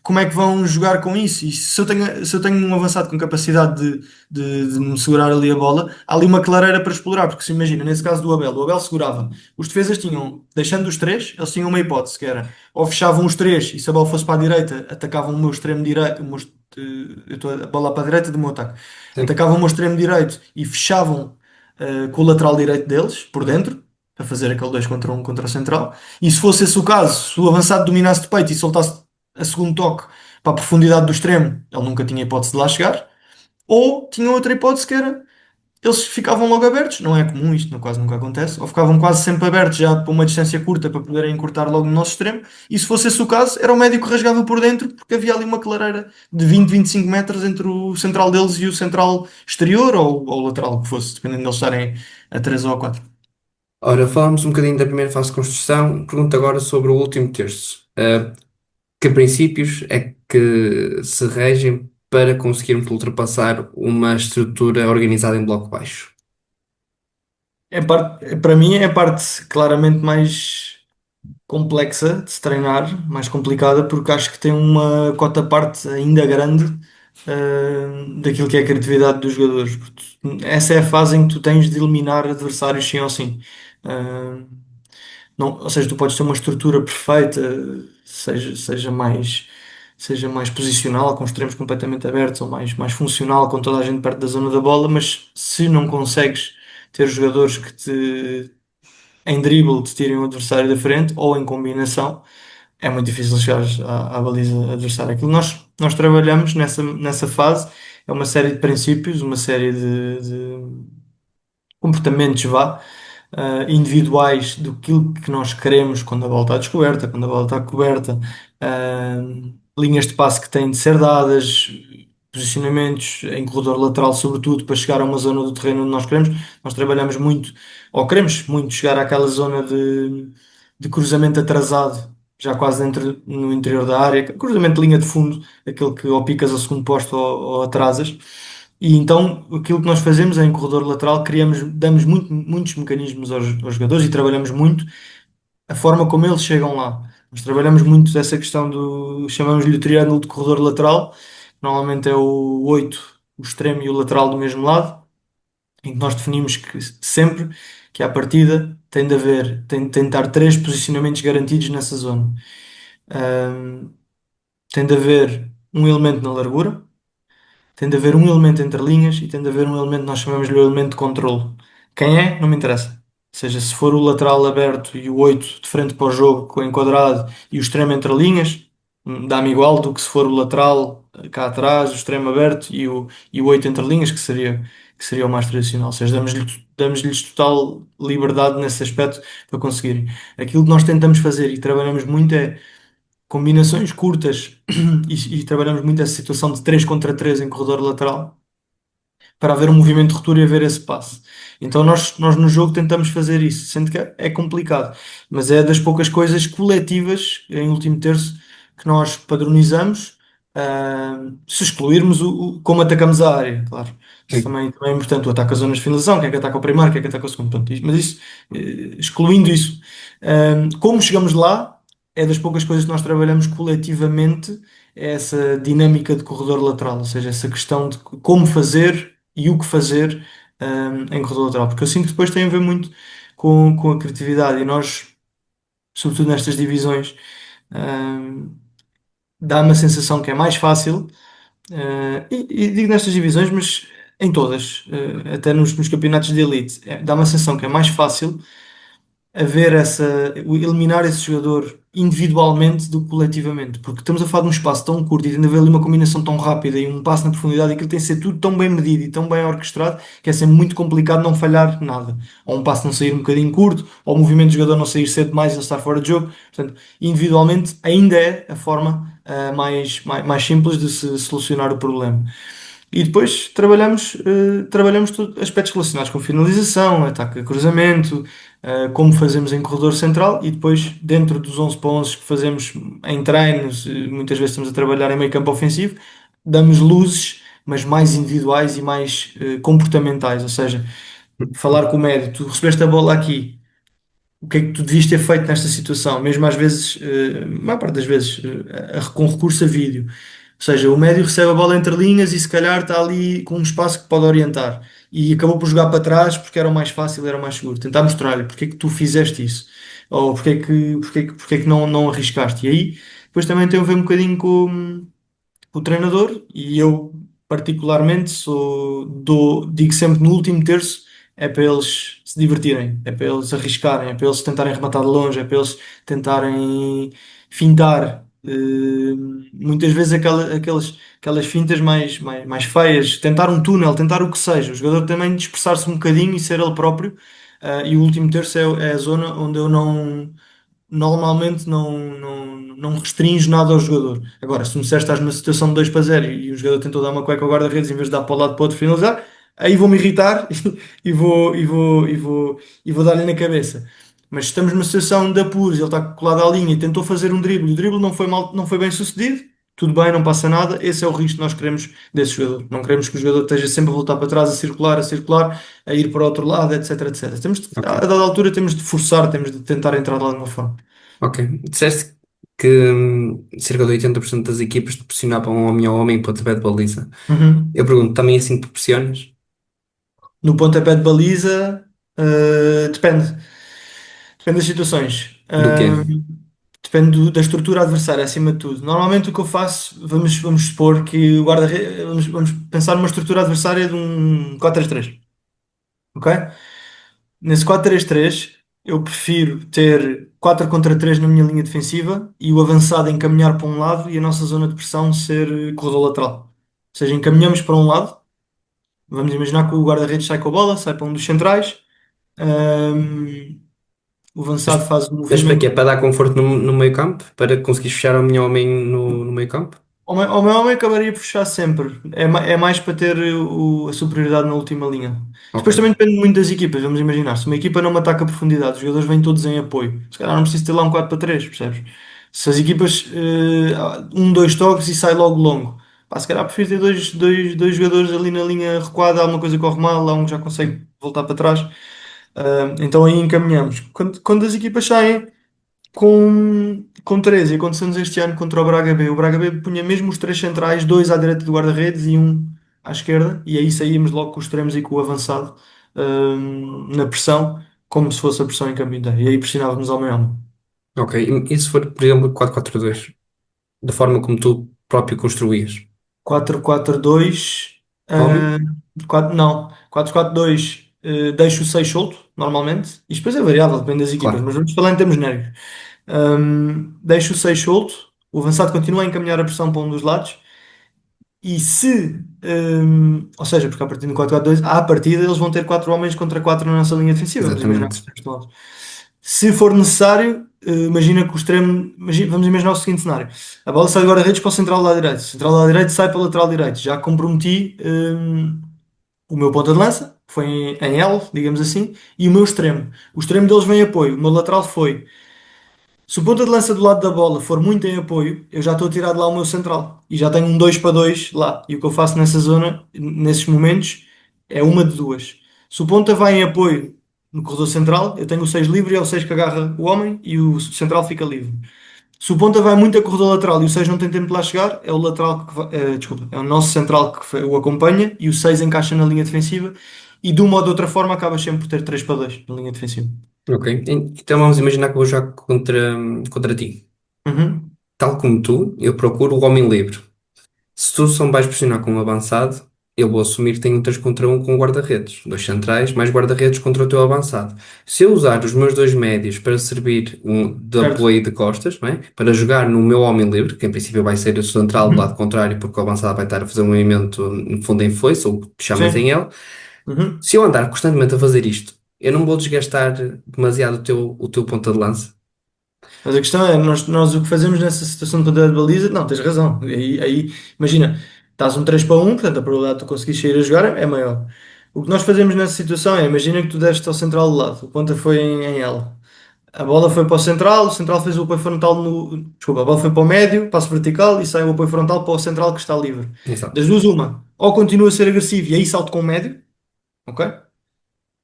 como é que vão jogar com isso. E se eu tenho um avançado com capacidade de me segurar ali a bola, há ali uma clareira para explorar. Porque se imagina, nesse caso do Abel, o Abel segurava. Os defesas tinham, deixando os três, eles tinham uma hipótese, que era ou fechavam os três e se a bola fosse para a direita, atacavam o meu extremo direito. Eu estou a bola para a direita do meu ataque. Sim. Atacavam o meu extremo direito e fechavam com o lateral direito deles, por dentro, para fazer aquele 2 contra 1 contra o central. E se fosse esse o caso, se o avançado dominasse de peito e soltasse a segundo toque para a profundidade do extremo, ele nunca tinha hipótese de lá chegar. Ou tinha outra hipótese que era eles ficavam logo abertos, não é comum isto, quase nunca acontece, ou ficavam quase sempre abertos já para uma distância curta para poderem encurtar logo no nosso extremo, e se fosse esse o caso, era o médio que rasgava por dentro, porque havia ali uma clareira de 20-25 metros entre o central deles e o central exterior, ou o lateral que fosse, dependendo de eles estarem a 3 ou a 4. Ora, falámos um bocadinho da primeira fase de construção. Pergunto agora sobre o último terço. Que princípios é que se regem para conseguirmos ultrapassar uma estrutura organizada em bloco baixo? Para mim é a parte claramente mais complexa de se treinar, mais complicada, porque acho que tem uma cota-parte ainda grande daquilo que é a criatividade dos jogadores. Porque essa é a fase em que tu tens de eliminar adversários sim ou sim. Uh, não, ou seja, tu podes ter uma estrutura perfeita, seja mais posicional, com extremos completamente abertos, ou mais funcional, com toda a gente perto da zona da bola, mas se não consegues ter jogadores que em drible te tirem o adversário da frente ou em combinação, é muito difícil chegar à baliza adversária. Aquilo que nós trabalhamos nessa fase é uma série de princípios, uma série de comportamentos, vá, individuais do que nós queremos quando a bola está descoberta, quando a bola está coberta, linhas de passe que têm de ser dadas, posicionamentos em corredor lateral, sobretudo, para chegar a uma zona do terreno onde nós queremos. Nós trabalhamos muito, ou queremos muito, chegar àquela zona de cruzamento atrasado, já quase dentro, no interior da área, cruzamento de linha de fundo, aquele que ou picas ao segundo posto ou atrasas. E então aquilo que nós fazemos é em corredor lateral, damos muitos mecanismos aos jogadores e trabalhamos muito a forma como eles chegam lá. Nós trabalhamos muito essa questão chamamos-lhe o triângulo de corredor lateral, normalmente é o 8 o extremo e o lateral do mesmo lado, em que nós definimos que sempre que à partida tem de estar três posicionamentos garantidos nessa zona. Ahm, Tem de haver um elemento na largura, tem de haver um elemento entre linhas e tem de haver um elemento, nós chamamos-lhe o elemento de controle. Quem é, não me interessa. Ou seja, se for o lateral aberto e o 8 de frente para o jogo, com o enquadrado e o extremo entre linhas, dá-me igual do que se for o lateral cá atrás, o extremo aberto e o 8 entre linhas, que seria o mais tradicional. Ou seja, damos-lhes total liberdade nesse aspecto para conseguirem. Aquilo que nós tentamos fazer e trabalhamos muito é combinações curtas e trabalhamos muito essa situação de 3 contra 3 em corredor lateral para haver um movimento de ruptura e haver esse passe. Então nós no jogo tentamos fazer isso, sendo que é complicado, mas é das poucas coisas coletivas em último terço que nós padronizamos, se excluirmos como atacamos a área, claro. Isso Sim. também é importante. O ataque às zonas de finalização, quem é que ataca o primeiro, quem é que ataca o segundo. Pronto, mas isso, excluindo isso, como chegamos lá, é das poucas coisas que nós trabalhamos coletivamente, é essa dinâmica de corredor lateral, ou seja, essa questão de como fazer e o que fazer, em corredor lateral, porque eu sinto que depois tem a ver muito com a criatividade e nós, sobretudo nestas divisões, um, dá-me a sensação que é mais fácil, e digo nestas divisões, mas em todas, até nos campeonatos de elite, dá-me a sensação que é mais fácil haver eliminar esse jogador individualmente do que coletivamente, porque estamos a falar de um espaço tão curto e tem de haver ali uma combinação tão rápida e um passo na profundidade e aquilo tem de ser tudo tão bem medido e tão bem orquestrado que é sempre muito complicado não falhar nada. Ou um passo não sair um bocadinho curto, ou o movimento do jogador não sair cedo demais e ele estar fora de jogo. Portanto, individualmente ainda é a forma mais simples de se solucionar o problema. E depois trabalhamos aspectos relacionados com finalização, ataque a cruzamento, como fazemos em corredor central e depois dentro dos 11 para 11 que fazemos em treinos, muitas vezes estamos a trabalhar em meio campo ofensivo, damos luzes, mas mais individuais e mais comportamentais, ou seja, falar com o médio, tu recebeste a bola aqui, o que é que tu devias ter feito nesta situação? Mesmo às vezes, a maior parte das vezes, com recurso a vídeo. Ou seja, o médio recebe a bola entre linhas e se calhar está ali com um espaço que pode orientar. E acabou por jogar para trás porque era o mais fácil, era o mais seguro. Tentar mostrar-lhe porque é que tu fizeste isso. Ou porque é que não arriscaste. E aí, depois também tem a ver um bocadinho com o treinador e eu particularmente digo sempre no último terço é para eles se divertirem, é para eles arriscarem, é para eles tentarem rematar de longe, é para eles tentarem fintar. Muitas vezes aquelas fintas mais feias, tentar um túnel, tentar o que seja, o jogador também dispersar-se um bocadinho e ser ele próprio. E o último terço é a zona onde eu normalmente não restringe nada ao jogador. Agora, se me disseste que estás numa situação de 2 para 0 e o jogador tentou dar uma cueca ao guarda-redes em vez de dar para o lado para o outro finalizar, aí vou-me irritar e vou dar-lhe na cabeça. Mas se estamos numa situação de apuros, ele está colado à linha e tentou fazer um drible, e o drible não foi mal, não foi bem sucedido, tudo bem, não passa nada. Esse é o risco que nós queremos desse jogador. Não queremos que o jogador esteja sempre a voltar para trás, a circular, a ir para o outro lado, etc, etc. A Ok. dada altura temos de forçar, temos de tentar entrar de alguma forma. Ok. Disseste que cerca de 80% das equipas te pressionavam homem a homem para pontapé de baliza. Uhum. Eu pergunto, também assim te pressionas? No pontapé de baliza, depende. Depende das situações. Do quê? Depende da estrutura adversária, acima de tudo. Normalmente o que eu faço, vamos supor que o guarda-redes. Vamos pensar numa estrutura adversária de um 4-3-3. Ok? Nesse 4-3-3, eu prefiro ter 4 contra 3 na minha linha defensiva e o avançado encaminhar para um lado e a nossa zona de pressão ser corredor lateral. Ou seja, encaminhamos para um lado. Vamos imaginar que o guarda-redes sai com a bola, sai para um dos centrais. Ahm, o Mas, avançado faz o mas para quê? movimento. Para dar conforto no meio campo? Para conseguires fechar homem a homem no meio campo? O meu homem acabaria por fechar sempre. É mais para ter a superioridade na última linha. Ok. Depois também depende muito das equipas. Vamos imaginar, se uma equipa não me ataca a profundidade, os jogadores vêm todos em apoio. Se calhar não preciso ter lá um 4 para 3, percebes? Se as equipas, dois toques e sai logo longo. Pá, se calhar prefiro ter dois jogadores ali na linha recuada, alguma coisa corre mal, lá um já consegue voltar para trás. Então aí encaminhamos. Quando as equipas saem com 13, aconteceu-nos este ano contra o Braga B. O Braga B punha mesmo os três centrais, dois à direita do guarda-redes e um. à esquerda, e aí saímos logo com os extremos e com o avançado na pressão, como se fosse a pressão em campo inteiro. E aí pressionávamos ao meio homem. Ok, e se for, por exemplo, 4-4-2, da forma como tu próprio construías? 4-4-2, Homem? 4, não, 4-4-2, deixo o 6 solto, normalmente. Isto depois é variável, depende das equipas, Claro, mas vamos falar em termos genéricos. Deixo o 6 solto, o avançado continua a encaminhar a pressão para um dos lados. E se, ou seja, porque a partir do 4-4-2, à partida eles vão ter 4 homens contra 4 na nossa linha defensiva. Vamos imaginar que os exatamente. extremos estão altos. Se for necessário, imagina que o extremo. Vamos imaginar o seguinte cenário: a bola sai do guarda-redes para o central do lado direito, o central do lado direito sai para o lateral direito. Já comprometi o meu ponta de lança, que foi em L, digamos assim, e o meu extremo. O extremo deles vem em apoio, o meu lateral foi. Se o ponta de lança do lado da bola for muito em apoio, eu já estou a tirar de lá o meu central. E já tenho um 2 para 2 lá. E o que eu faço nessa zona, nesses momentos, é uma de duas. Se o ponta vai em apoio no corredor central, eu tenho o 6 livre, é o 6 que agarra o homem e o central fica livre. Se o ponta vai muito a corredor lateral e o 6 não tem tempo de lá chegar, é o lateral que desculpa, é o nosso central que o acompanha e o 6 encaixa na linha defensiva e de uma ou de outra forma acaba sempre por ter 3 para 2 na linha defensiva. Ok, então vamos imaginar que eu vou jogar contra ti. Uhum. Tal como tu, eu procuro o homem livre. Se tu só me vais pressionar com um avançado, eu vou assumir que tenho um 3 contra um com guarda-redes. Dois centrais, mais guarda-redes contra o teu avançado. Se eu usar os meus dois médios para servir de Certo? apoio de costas, não é? Para jogar no meu homem livre, que em princípio vai ser o central do lado Uhum. contrário, porque o avançado vai estar a fazer um movimento no fundo em foice, ou que chamas em Sim. L. Uhum. Se eu andar constantemente a fazer isto, eu não vou desgastar demasiado o teu ponta de lança. Mas a questão é, nós o que fazemos nessa situação de poder de baliza, não, tens razão. Aí, imagina, estás um 3 para um, portanto a probabilidade de tu conseguires sair a jogar é maior. O que nós fazemos nessa situação é, imagina que tu deste ao central do lado, o ponta foi em L. A bola foi para o central fez o apoio frontal no. Desculpa, a bola foi para o médio, passo vertical e sai o apoio frontal para o central que está livre. Exato. Das duas, uma. Ou continua a ser agressivo e aí salto com o médio, ok?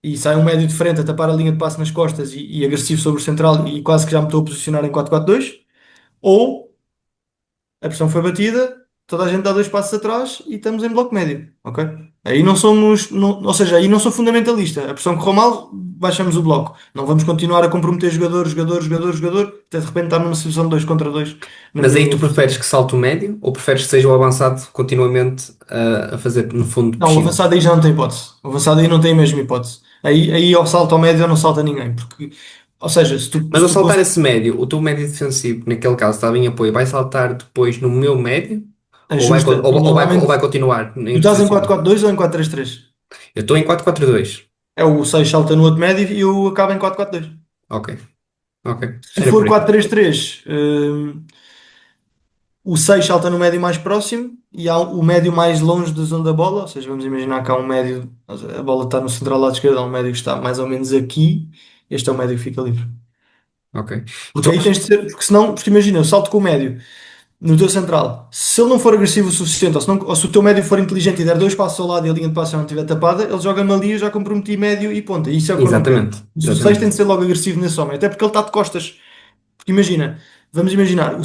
E sai um médio de frente a tapar a linha de passe nas costas e agressivo sobre o central e quase que já me estou a posicionar em 4-4-2, ou a pressão foi batida, toda a gente dá dois passos atrás e estamos em bloco médio, ok? Aí não somos, ou seja, aí não sou fundamentalista. A pressão correu mal, baixamos o bloco. Não vamos continuar a comprometer jogador, até de repente estar numa situação de 2 contra 2 na Mas minha aí linha tu defensiva. preferes que salte o médio ou preferes que seja o avançado continuamente a fazer, no fundo, Não, o piscina? avançado aí já não tem hipótese. O avançado aí não tem a mesma hipótese. Aí ou salta ao médio ou não salta ninguém. Porque, ou seja, Mas se ao tu saltar consegues esse médio, o teu médio defensivo, naquele caso, estava em apoio, vai saltar depois no meu médio ou vai, co- ajusta, ou, e ou vai normalmente continuar tu em estás em posição? 4-4-2 ou em 4-3-3. Eu estou em 4-4-2. É o 6 salta no outro médio e o acaba em 4-4-2. Ok, ok. Se Era for por aí. 4-3-3, o 6 salta no médio mais próximo e há o médio mais longe da zona da bola. Ou seja, vamos imaginar que há um médio, a bola está no central lado esquerdo, há um médio que está mais ou menos aqui. Este é o médio que fica livre. Ok. Porque Tu aí tens de ser, porque senão, porque imagina, eu salto com o médio no teu central. Se ele não for agressivo o suficiente, ou se o teu médio for inteligente e der dois passos ao lado e a linha de passe já não estiver tapada, ele joga-me ali, eu já comprometi médio e ponta. Isso é o que eu não quero. Exatamente, O 6 tem exatamente. de ser logo agressivo nesse homem, até porque ele está de costas. Porque imagina, vamos imaginar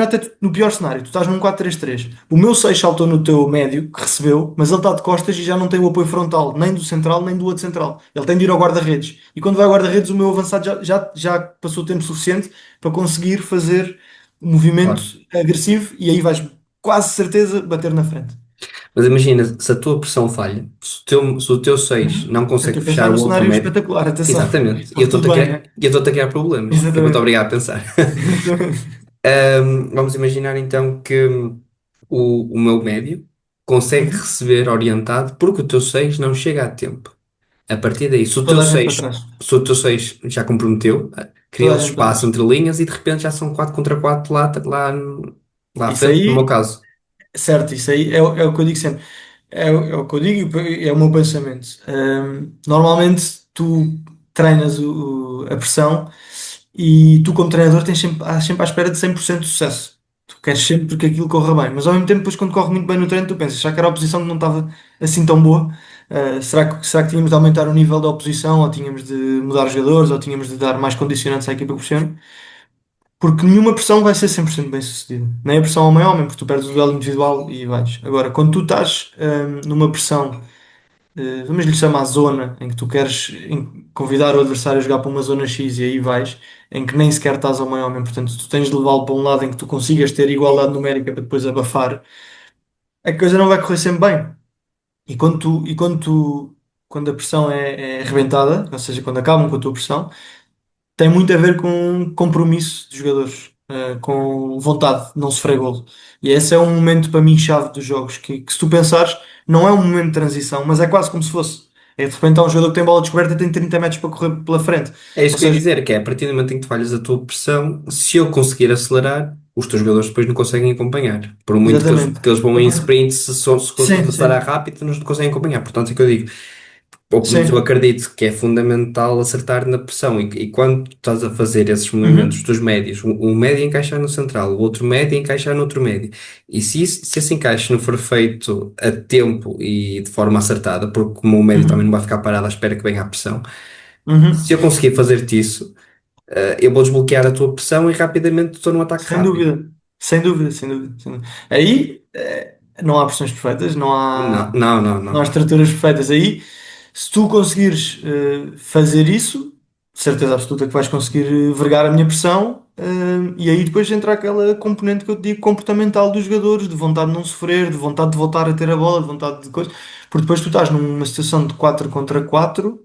até no pior cenário, tu estás num 4-3-3. O meu 6 saltou no teu médio, que recebeu, mas ele está de costas e já não tem o apoio frontal, nem do central, nem do outro central. Ele tem de ir ao guarda-redes. E quando vai ao guarda-redes, o meu avançado já passou o tempo suficiente para conseguir fazer um movimento Claro. agressivo e aí vais quase certeza bater na frente. Mas imagina, se a tua pressão falha, se o teu 6 Uhum. não Eu consegue estou a pensar fechar num o outro cenário médio, espetacular, atenção. exatamente, e eu Corre estou-te tudo a bem, criar, é? eu estou-te a criar problemas, que é para te Exatamente. obrigar a pensar. Vamos imaginar então que o meu médio consegue Uhum. receber orientado porque o teu 6 não chega a tempo. A partir daí, se o teu Toda a gente para 6 trás. se o teu 6 já comprometeu, Toda a criou gente para espaço trás. entre linhas e de repente já são 4 contra 4 lá à Isso frente, no meu aí, caso. certo, isso aí é o que eu digo sempre. É o que eu digo e é o meu pensamento. Normalmente tu treinas a pressão e tu, como treinador, estás sempre à espera de 100% de sucesso. Tu queres sempre que aquilo corra bem, mas ao mesmo tempo, depois, quando corre muito bem no treino, tu pensas, já que era a oposição que não estava assim tão boa, será que tínhamos de aumentar o nível da oposição, ou tínhamos de mudar os jogadores, ou tínhamos de dar mais condicionantes à equipa que funciona? Porque nenhuma pressão vai ser 100% bem sucedida. Nem a pressão homem-homem, porque tu perdes o duelo individual e vais. Agora, quando tu estás numa pressão, vamos lhe chamar zona, em que tu queres convidar o adversário a jogar para uma zona X e aí vais, em que nem sequer estás homem-homem, portanto tu tens de levá-lo para um lado em que tu consigas ter igualdade numérica para depois abafar, a coisa não vai correr sempre bem. Quando a pressão é arrebentada, ou seja, quando acabam com a tua pressão, tem muito a ver com compromisso dos jogadores, com vontade de não sofrer golo. E esse é um momento para mim chave dos jogos, que se tu pensares, não é um momento de transição, mas é quase como se fosse. É de repente há um jogador que tem bola descoberta e tem 30 metros para correr pela frente. É isso Ou que eu ia seja, dizer, que é a partir do momento em que tu falhas a tua pressão, se eu conseguir acelerar, os teus jogadores depois não conseguem acompanhar. Por muito exatamente. que eles vão em sprint, se o Sim, adversário é sim, rápido, não conseguem acompanhar. Portanto, é o que eu digo. Ou pelo menos eu sim. acredito que é fundamental acertar na pressão. E quando tu estás a fazer esses movimentos Uhum, dos médios, um médio encaixar no central, o outro médio encaixar no outro médio. E se esse encaixe não for feito a tempo e de forma acertada, porque como o médio também não uhum, vai ficar parado à espera que venha a pressão, uhum. se eu conseguir fazer-te isso, eu vou desbloquear a tua pressão e rapidamente estou num ataque Sem rápido. dúvida, sem dúvida, sem dúvida, sem dúvida. Aí não há pressões perfeitas, Não, não, não, não há não. estruturas perfeitas. Aí, se tu conseguires fazer isso, de certeza absoluta que vais conseguir vergar a minha pressão, e aí depois entra aquela componente que eu te digo comportamental dos jogadores, de vontade de não sofrer, de vontade de voltar a ter a bola, de vontade de coisa. Porque depois tu estás numa situação de 4 contra 4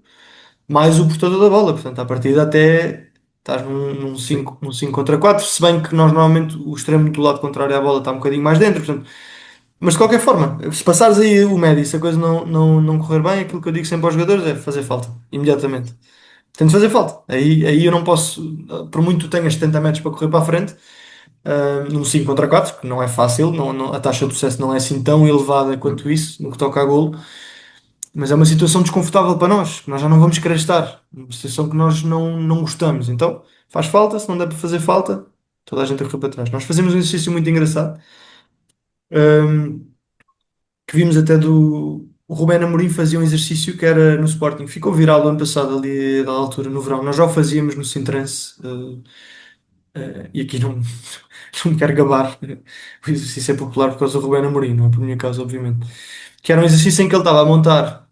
mais o portador da bola. Portanto, à partida até estás Sim. num 5 contra 4 se bem que nós normalmente o extremo do lado contrário à bola está um bocadinho mais dentro. Portanto, mas de qualquer forma, se passares aí o médio e se a coisa não correr bem, aquilo que eu digo sempre aos jogadores é fazer falta, imediatamente. Tem de fazer falta. Aí eu não posso, por muito que tu tenhas 70 metros para correr para a frente, num 5 contra 4 que não é fácil, a taxa de sucesso não é assim tão elevada quanto isso, no que toca a golo. Mas é uma situação desconfortável para nós, que nós já não vamos querer estar. Uma situação que nós não gostamos. Então, faz falta, se não der para fazer falta, toda a gente a correr para trás. Nós fazemos um exercício muito engraçado, hum, que vimos até do. O Rubén Amorim fazia um exercício que era no Sporting. Ficou viral do ano passado, ali da altura, no verão. Nós já o fazíamos no Sintrense, e aqui não, não me quero gabar. O exercício é popular por causa do Rubén Amorim, não é por minha causa, obviamente. Que era um exercício em que ele estava a montar.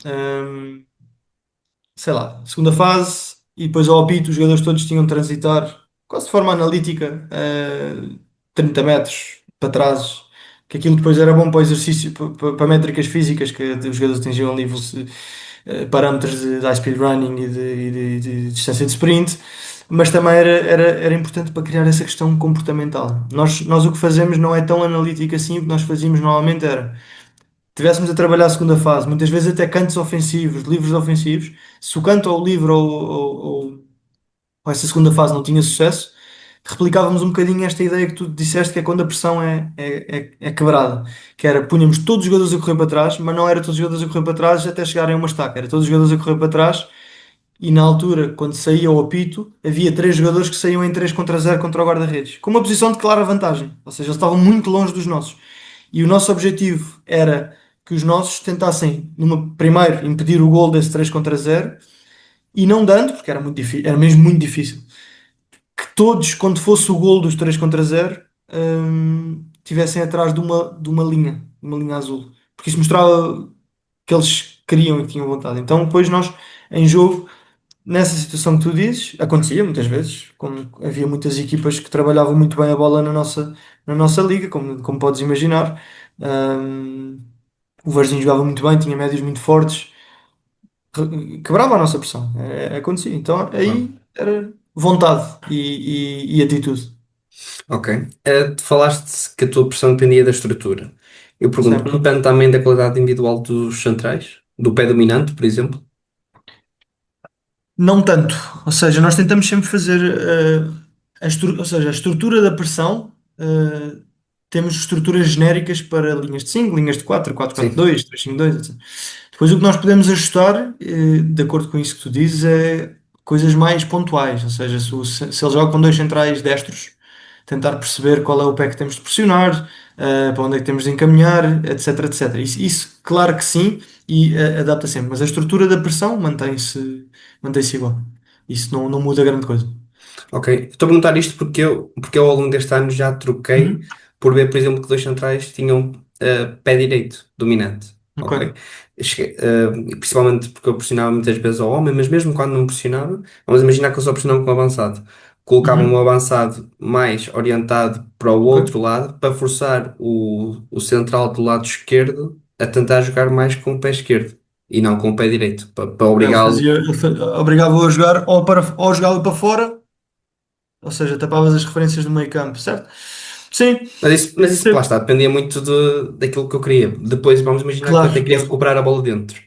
Sei lá, segunda fase, e depois ao apito os jogadores todos tinham de transitar, quase de forma analítica, 30 metros para trás, que aquilo depois era bom para o exercício, para métricas físicas, que os jogadores atingiam ali parâmetros de high speed running e de distância de sprint, mas também era importante para criar essa questão comportamental. Nós o que fazemos não é tão analítico assim, o que nós fazíamos normalmente era tivéssemos a trabalhar a segunda fase, muitas vezes até cantos ofensivos, livros ofensivos, se o canto ou o livro ou essa segunda fase não tinha sucesso, replicávamos um bocadinho esta ideia que tu disseste, que é quando a pressão é quebrada, que era, punhamos todos os jogadores a correr para trás, mas não era todos os jogadores a correr para trás até chegarem a uma estaca, era todos os jogadores a correr para trás e na altura, quando saía o apito, havia três jogadores que saíam em 3 contra 0 contra o guarda-redes, com uma posição de clara vantagem, ou seja, eles estavam muito longe dos nossos. E o nosso objetivo era que os nossos tentassem, primeiro, impedir o gol desse 3 contra 0 e não dando, porque era muito difícil, era mesmo muito difícil, que todos, quando fosse o gol dos 3 contra 0, tivessem atrás de uma linha azul. Porque isso mostrava que eles queriam e que tinham vontade. Então, depois nós, em jogo, nessa situação que tu dizes, acontecia muitas vezes, como havia muitas equipas que trabalhavam muito bem a bola na nossa liga, como podes imaginar. Hum, o Varzinho jogava muito bem, tinha médios muito fortes, quebrava a nossa pressão. Acontecia. Então Claro. aí era vontade e atitude, Ok. Tu falaste que a tua pressão dependia da estrutura. Eu pergunto, não sempre. depende também da qualidade individual dos centrais? Do pé dominante, por exemplo? Não tanto. Ou seja, nós tentamos sempre fazer ou seja, a estrutura da pressão. Temos estruturas genéricas para linhas de 5 linhas de 4 quatro 4 Sim. 2 3-5-2, etc. Depois o que nós podemos ajustar, de acordo com isso que tu dizes, é coisas mais pontuais. Ou seja, se ele joga com dois centrais destros, tentar perceber qual é o pé que temos de pressionar, para onde é que temos de encaminhar, etc, etc. Isso, claro que sim, e adapta sempre. Mas a estrutura da pressão mantém-se igual. Isso não muda grande coisa. Ok, estou a perguntar isto porque eu ao longo deste ano já troquei Uhum. por ver, por exemplo, que dois centrais tinham pé direito dominante. Ok? Ok. Principalmente porque eu pressionava muitas vezes ao homem, mas mesmo quando não pressionava, vamos imaginar que eu só pressionava com o avançado. Colocava um Uhum. avançado mais orientado para o Ok. outro lado para forçar o central do lado esquerdo a tentar jogar mais com o pé esquerdo e não com o pé direito, para Ok, obrigá-lo. obrigava-o a jogar ou jogava para fora, ou seja, tapavas as referências do meio campo, certo? Sim, Mas isso, lá está, dependia muito daquilo que eu queria. Depois vamos imaginar que eu até claro, queria claro. recuperar a bola dentro.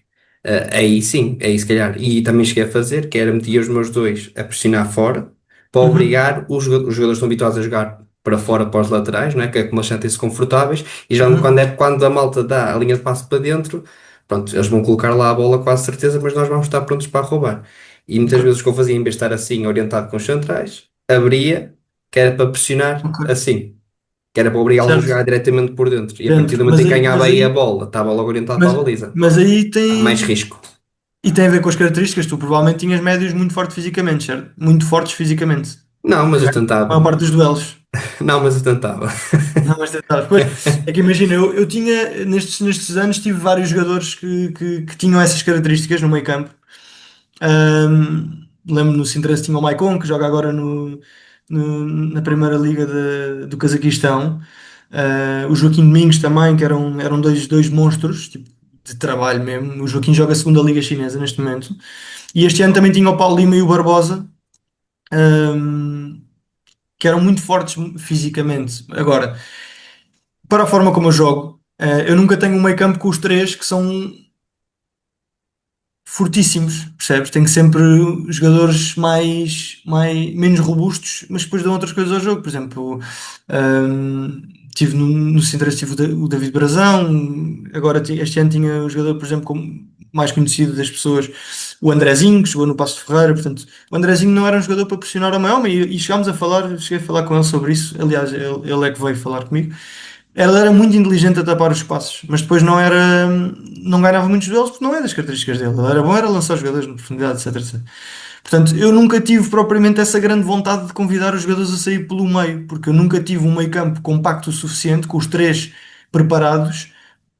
Aí sim, aí se calhar. E também cheguei a fazer, que era meter os meus dois a pressionar fora, para Uhum. obrigar os jogadores que estão habituados a jogar para fora, para os laterais, não é? Que é como eles sentem-se confortáveis. E já Uhum. quando a malta dá a linha de passe para dentro, pronto, eles vão colocar lá a bola quase certeza, mas nós vamos estar prontos para roubar. E muitas vezes Ok, o que eu fazia, em vez de estar assim, orientado com os centrais, abria, que era para pressionar ok. assim que era para obrigá-los a jogar Certo, diretamente por dentro. E a partir dentro. do momento em que ganhava aí a bola, estava logo orientado para Mas, a baliza. mas aí Mais tem, risco. e tem a ver com as características. Tu provavelmente tinhas médios muito fortes fisicamente, certo? Muito fortes fisicamente. Não, mas Para eu ganhar a tentava. maior parte dos duelos. Não, mas eu tentava. Não, mas tentavas. Pois, é que imagina, eu tinha, nestes anos, tive vários jogadores que tinham essas características no meio campo. Lembro-me no Sintrense tinha o Maicon, que joga agora na Primeira Liga do Cazaquistão. O Joaquim Domingos também, que eram dois monstros, tipo, de trabalho mesmo. O Joaquim joga a segunda Liga Chinesa neste momento. E este ano também tinha o Paulo Lima e o Barbosa, ahm, que eram muito fortes fisicamente. Agora, para a forma como eu jogo, eu nunca tenho um meio campo com os três que são fortíssimos, percebes? Tenho sempre jogadores menos robustos, mas depois dão outras coisas ao jogo. Por exemplo, tive no Sintra tive o David Brazão, agora este ano tinha o jogador, por exemplo, como mais conhecido das pessoas, o Andrezinho, que jogou no Paço de Ferreira. Portanto, o Andrezinho não era um jogador para pressionar a maior, e chegámos a falar, cheguei a falar com ele sobre isso. Aliás, ele é que veio falar comigo. Ela era muito inteligente a tapar os espaços, mas depois não ganhava muitos duelos porque não é das características dele. Ele era bom, era lançar os jogadores na profundidade, etc, etc. Portanto, eu nunca tive propriamente essa grande vontade de convidar os jogadores a sair pelo meio, porque eu nunca tive um meio-campo compacto o suficiente, com os três preparados,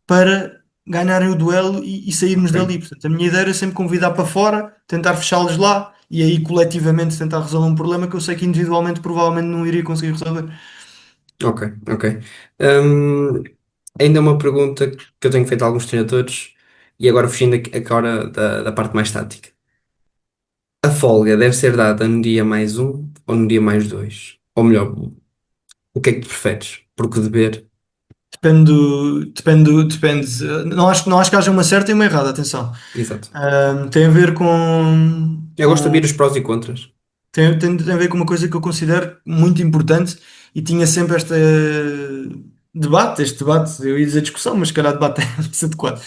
para ganharem o duelo e sairmos Ok, dali. Portanto, a minha ideia era sempre convidar para fora, tentar fechá-los lá e aí coletivamente tentar resolver um problema que eu sei que individualmente provavelmente não iria conseguir resolver. ok, ok. Hum, Ainda uma pergunta que eu tenho feito a alguns treinadores, e agora fugindo agora da parte mais tática. A folga deve ser dada no dia mais um ou no dia mais dois? Ou melhor, o que é que tu preferes? Porque o dever. Depende. Não acho que haja uma certa e uma errada, atenção. Exato. Tem a ver com, Eu gosto de com ouvir os prós e contras. tem a ver com uma coisa que eu considero muito importante e tinha sempre este debate, eu ia dizer discussão, mas se calhar debate é mais adequado.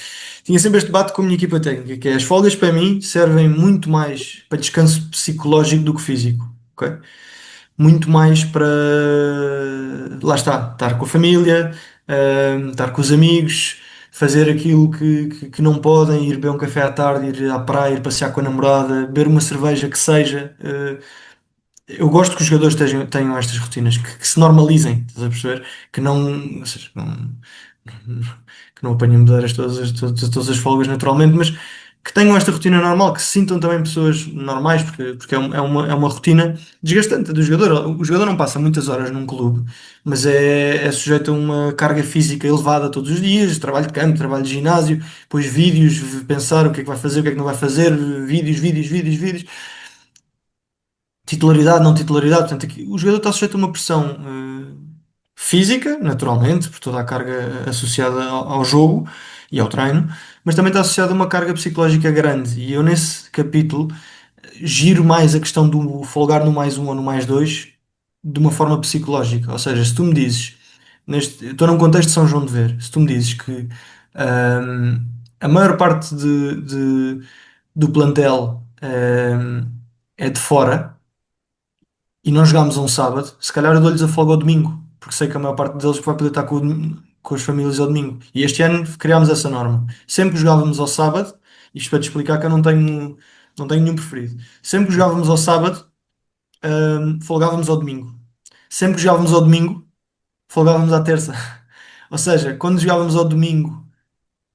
Tinha sempre este debate com a minha equipa técnica, que é as folgas para mim servem muito mais para descanso psicológico do que físico, ok? Muito mais para, lá está, estar com a família, estar com os amigos, fazer aquilo que não podem, ir beber um café à tarde, ir à praia, ir passear com a namorada, beber uma cerveja que seja. Eu gosto que os jogadores tenham estas rotinas, que se normalizem, estás a perceber? Que não, ou seja, que não apanhem medeiras todas as folgas naturalmente, mas que tenham esta rotina normal, que se sintam também pessoas normais, porque é uma rotina desgastante do jogador. O jogador não passa muitas horas num clube, mas é sujeito a uma carga física elevada todos os dias, trabalho de campo, trabalho de ginásio, depois vídeos, pensar o que é que vai fazer, o que é que não vai fazer, vídeos, vídeos, vídeos, vídeos, titularidade, não titularidade. Portanto, o jogador está sujeito a uma pressão física, naturalmente, por toda a carga associada ao jogo e ao treino, mas também está associado a uma carga psicológica grande. E eu, nesse capítulo, giro mais a questão do folgar no mais um ou no mais dois de uma forma psicológica. Ou seja, se tu me dizes, estou num contexto de São João de Ver, se tu me dizes que a maior parte do plantel é de fora e nós jogámos a um sábado, se calhar eu dou-lhes a folga ao domingo, porque sei que a maior parte deles vai poder estar com as famílias ao domingo. E este ano criámos essa norma. Sempre jogávamos ao sábado, isto para te explicar que eu não tenho nenhum preferido. Sempre que jogávamos ao sábado, folgávamos ao domingo. Sempre que jogávamos ao domingo, folgávamos à terça. Ou seja, quando jogávamos ao domingo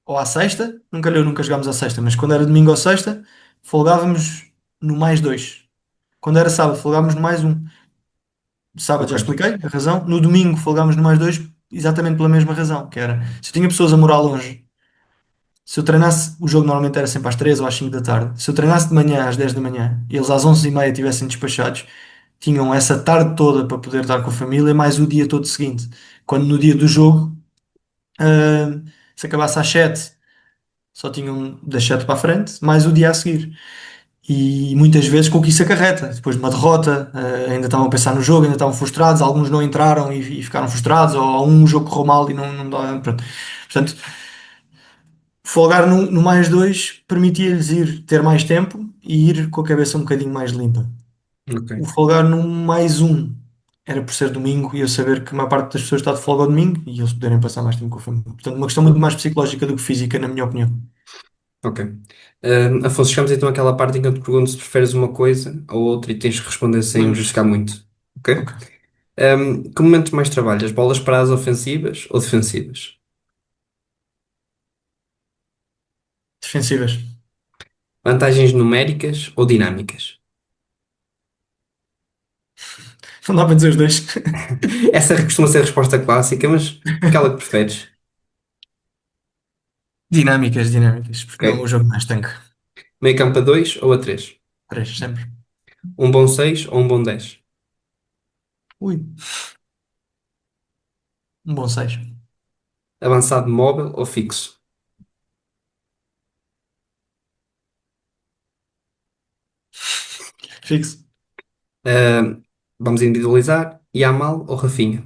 ou à sexta, nunca jogámos à sexta, mas quando era domingo ou sexta, folgávamos no mais dois. Quando era sábado, folgávamos no mais um. Sábado já Ok. expliquei a razão. No domingo, folgámos no mais dois, exatamente pela mesma razão, que era se eu tinha pessoas a morar longe, se eu treinasse, o jogo normalmente era sempre às 3 ou às 5 da tarde. Se eu treinasse de manhã às 10 da manhã e eles às 11h30 tivessem despachados, tinham essa tarde toda para poder estar com a família, mais o dia todo seguinte. Quando no dia do jogo, ah, se acabasse às 7, só tinham das 7 para a frente, mais o dia a seguir. E muitas vezes com o que isso acarreta. Depois de uma derrota, ainda estavam a pensar no jogo, ainda estavam frustrados, alguns não entraram e ficaram frustrados, ou um jogo correu mal e não dá. Pronto. Portanto, folgar no mais dois permitia-lhes ir ter mais tempo e ir com a cabeça um bocadinho mais limpa. O Ok. folgar no mais um era por ser domingo e eu saber que a maior parte das pessoas está de folga ao domingo e eles poderem passar mais tempo com a família. Portanto, uma questão muito mais psicológica do que física, na minha opinião. Ok. Afonso, chegamos então àquela parte em que eu te pergunto se preferes uma coisa ou outra e tens que responder sem me Vamos. justificar muito. Ok? Ok. Que momentos mais trabalhas? Bolas paradas ofensivas ou defensivas? Defensivas. Vantagens numéricas ou dinâmicas? Não dá para dizer os dois. Essa costuma ser a resposta clássica, mas aquela que preferes. Dinâmicas, porque é o Ok? jogo mais tanque. Meio campo a 2 ou a 3? Três, sempre. Um bom 6 ou um bom 10? Ui, um bom seis. Avançado móvel ou fixo? Fixo. Ahm, Vamos individualizar. Yamal ou Rafinha?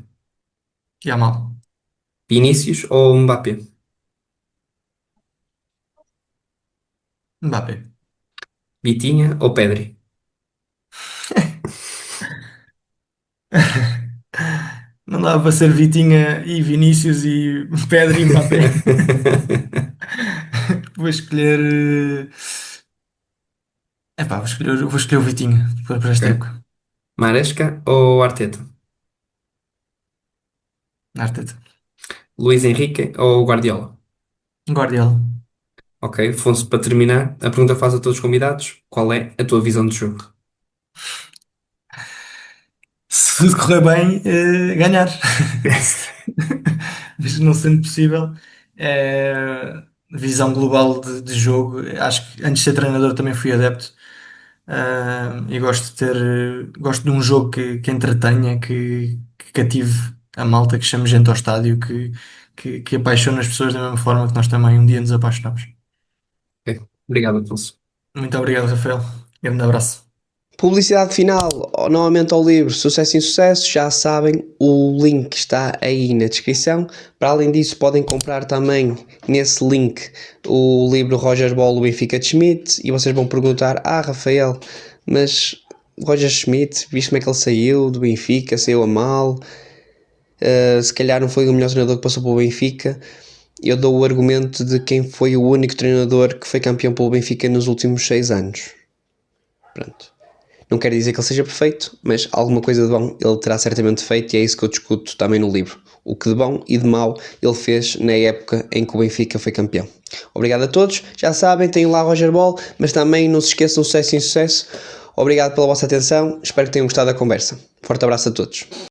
E há mal. Vinícius ou Mbappé? Mbappé. Vitinha ou Pedri? Não dá para ser Vitinha e Vinícius e Pedri e Mbappé. Vou escolher. Epá, vou escolher o Vitinha para Ok. esta época. Maresca ou Arteta? Arteta. Luís Henrique ou Guardiola? Guardiola. Ok, Afonso, para terminar, a pergunta que faço a todos os convidados: qual é a tua visão de jogo? Se tudo correr bem, ganhar. Mas não sendo possível, visão global de jogo. Acho que antes de ser treinador também fui adepto. E gosto gosto de um jogo que entretenha, que cative a malta, que chame gente ao estádio, que apaixone as pessoas da mesma forma que nós também um dia nos apaixonamos. Ok, obrigado, Afonso. Muito obrigado, Rafael. Grande abraço. Publicidade final, novamente ao livro Sucesso em Sucesso, já sabem, o link está aí na descrição. Para além disso, podem comprar também nesse link o livro Roger Ball, o Benfica de Schmidt, e vocês vão perguntar, Rafael, mas Roger Schmidt, viste como é que ele saiu do Benfica, saiu a mal, se calhar não foi o melhor treinador que passou pelo Benfica. Eu dou o argumento de quem foi o único treinador que foi campeão pelo Benfica nos últimos 6 anos. Pronto. Não quer dizer que ele seja perfeito, mas alguma coisa de bom ele terá certamente feito, e é isso que eu discuto também no livro. O que de bom e de mau ele fez na época em que o Benfica foi campeão. Obrigado a todos, já sabem, tenho lá Roger Ball, mas também não se esqueçam, sucesso em sucesso. Obrigado pela vossa atenção, espero que tenham gostado da conversa. Forte abraço a todos.